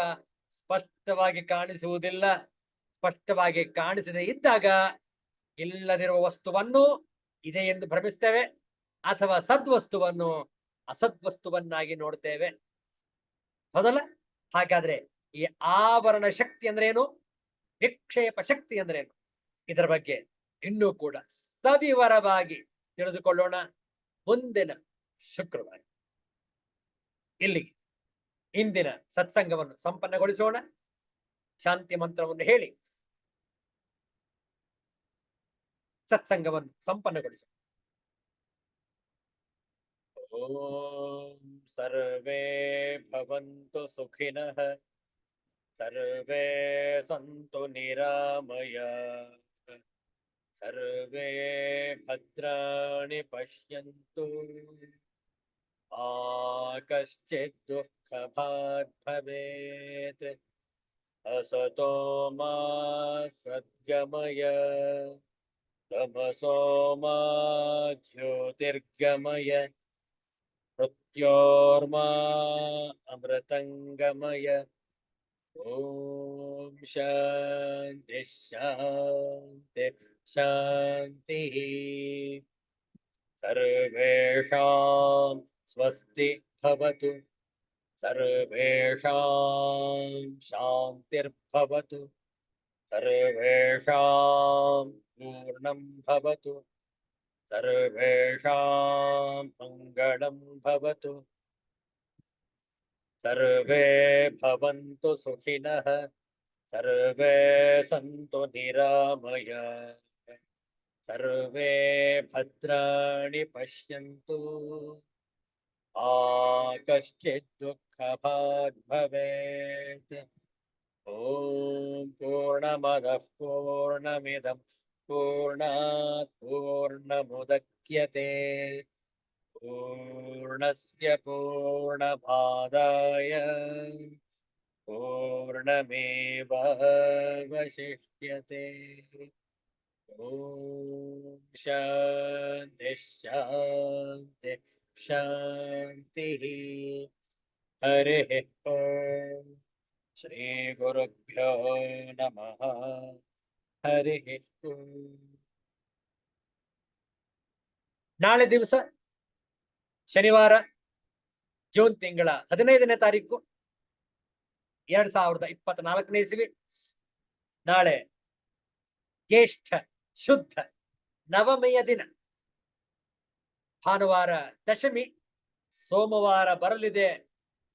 ಸ್ಪಷ್ಟವಾಗಿ ಕಾಣಿಸುವುದಿಲ್ಲ. ಸ್ಪಷ್ಟವಾಗಿ ಕಾಣಿಸದೆ ಇದ್ದಾಗ ಇಲ್ಲದಿರುವ ವಸ್ತುವನ್ನು ಇದೆ ಎಂದು ಭ್ರಮಿಸ್ತೇವೆ, ಅಥವಾ ಸದ್ವಸ್ತುವನ್ನು ಅಸದ್ವಸ್ತುವನ್ನಾಗಿ ನೋಡ್ತೇವೆ, ಹೌದಲ್ಲ? ಹಾಗಾದ್ರೆ ಈ ಆವರಣ ಶಕ್ತಿ ಅಂದ್ರೆ ಏನು, ವಿಕ್ಷೇಪ ಶಕ್ತಿ ಅಂದ್ರೆ ಏನು, ಇದರ ಬಗ್ಗೆ ಇನ್ನೂ ಕೂಡ ಸವಿವರವಾಗಿ ತಿಳಿದುಕೊಳ್ಳೋಣ ಮುಂದಿನ ಶುಕ್ರವಾರ. ಇಲ್ಲಿಗೆ ಇಂದಿನ ಸತ್ಸಂಗವನ್ನು ಸಂಪನ್ನಗೊಳಿಸೋಣ. ಶಾಂತಿ ಮಂತ್ರವನ್ನು ಹೇಳಿ ಸತ್ಸಂಗವನ್ನು ಸಂಪನ್ನಗೊಳಿಸೋಣ. ಓಂ ಸರ್ವೇ ಭವಂತು ಸುಖಿನಃ, ಸರ್ವೇ ಸಂತು ನಿರಾಮಯಾಃ, ಸರ್ವೇ ಭದ್ರಾಣಿ ಪಶ್ಯಂತು, ಮಾ ಕಶ್ಚಿತ್ ದುಃಖಭಾಗ್ ಭವೇತ್. असतो मा सद्गमय, तमसो मा ज्योतिर्गमय, मृत्योर्मा अमृतंगमय. ओम शांति शांति शांतिः. सर्वेषां स्वस्ति भवतु, सर्वेषां शान्तिर्भवतु, सर्वेषां पूर्णं भवतु, सर्वेषां मङ्गलं भवतु, सर्वे भवन्तु सुखिनः, सर्वे सन्तु निरामयाः, सर्वे भद्राणि पश्यन्तु, कश्चित् दुःखभाग् भवेत्. ॐ पूर्णमदः पूर्णमिदं पूर्णात् पूर्णमुदच्यते, पूर्णस्य पूर्णमादाय पूर्णमेवावशिष्यते. ॐ शान्ति शान्ति शान्तिः. हरिः ॐ. श्री गुरुभ्यो नमः. हरिः ॐ. ನಾಳೆ ದಿವಸ ಶನಿವಾರ, ಜೂನ್ ತಿಂಗಳ 15ನೇ ತಾರೀಕು 2024ನೇ ಇಸವಿ. ನಾಳೆ ಜ್ಯೇಷ್ಠ ಶುದ್ಧ ನವಮಿಯ ದಿನ, ಭಾನುವಾರ ದಶಮಿ, ಸೋಮವಾರ ಬರಲಿದೆ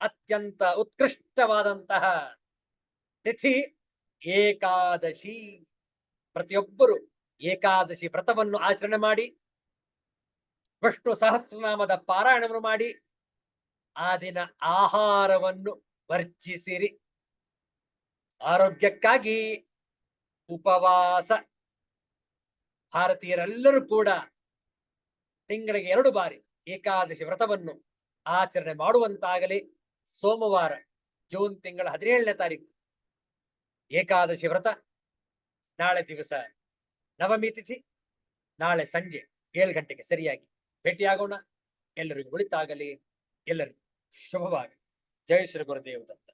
ಅತ್ಯಂತ ಉತ್ಕೃಷ್ಟವಾದಂತಹ ತಿಥಿ ಏಕಾದಶಿ. ಪ್ರತಿಯೊಬ್ಬರು ಏಕಾದಶಿ ವ್ರತವನ್ನು ಆಚರಣೆ ಮಾಡಿ, ವಿಷ್ಣು ಸಹಸ್ರನಾಮದ ಪಾರಾಯಣವನ್ನು ಮಾಡಿ, ಆ ದಿನ ಆಹಾರವನ್ನು ವರ್ಜಿಸಿರಿ. ಆರೋಗ್ಯಕ್ಕಾಗಿ ಉಪವಾಸ ಭಾರತೀಯರೆಲ್ಲರೂ ಕೂಡ ತಿಂಗಳಿಗೆ 2 ಬಾರಿ ಏಕಾದಶಿ ವ್ರತವನ್ನು ಆಚರಣೆ ಮಾಡುವಂತಾಗಲಿ. ಸೋಮವಾರ ಜೂನ್ ತಿಂಗಳ 17ನೇ ತಾರೀಕು ಏಕಾದಶಿ ವ್ರತ, ನಾಳೆ ದಿವಸ ನವಮಿ ತಿಥಿ, ನಾಳೆ ಸಂಜೆ 7 ಗಂಟೆಗೆ ಸರಿಯಾಗಿ ಭೇಟಿಯಾಗೋಣ. ಎಲ್ಲರಿಗೂ ಒಳಿತಾಗಲಿ, ಎಲ್ಲರಿಗೂ ಶುಭವಾಗಲಿ. ಜೈ ಶ್ರೀ ಗುರುದೇವ ದತ್ತ.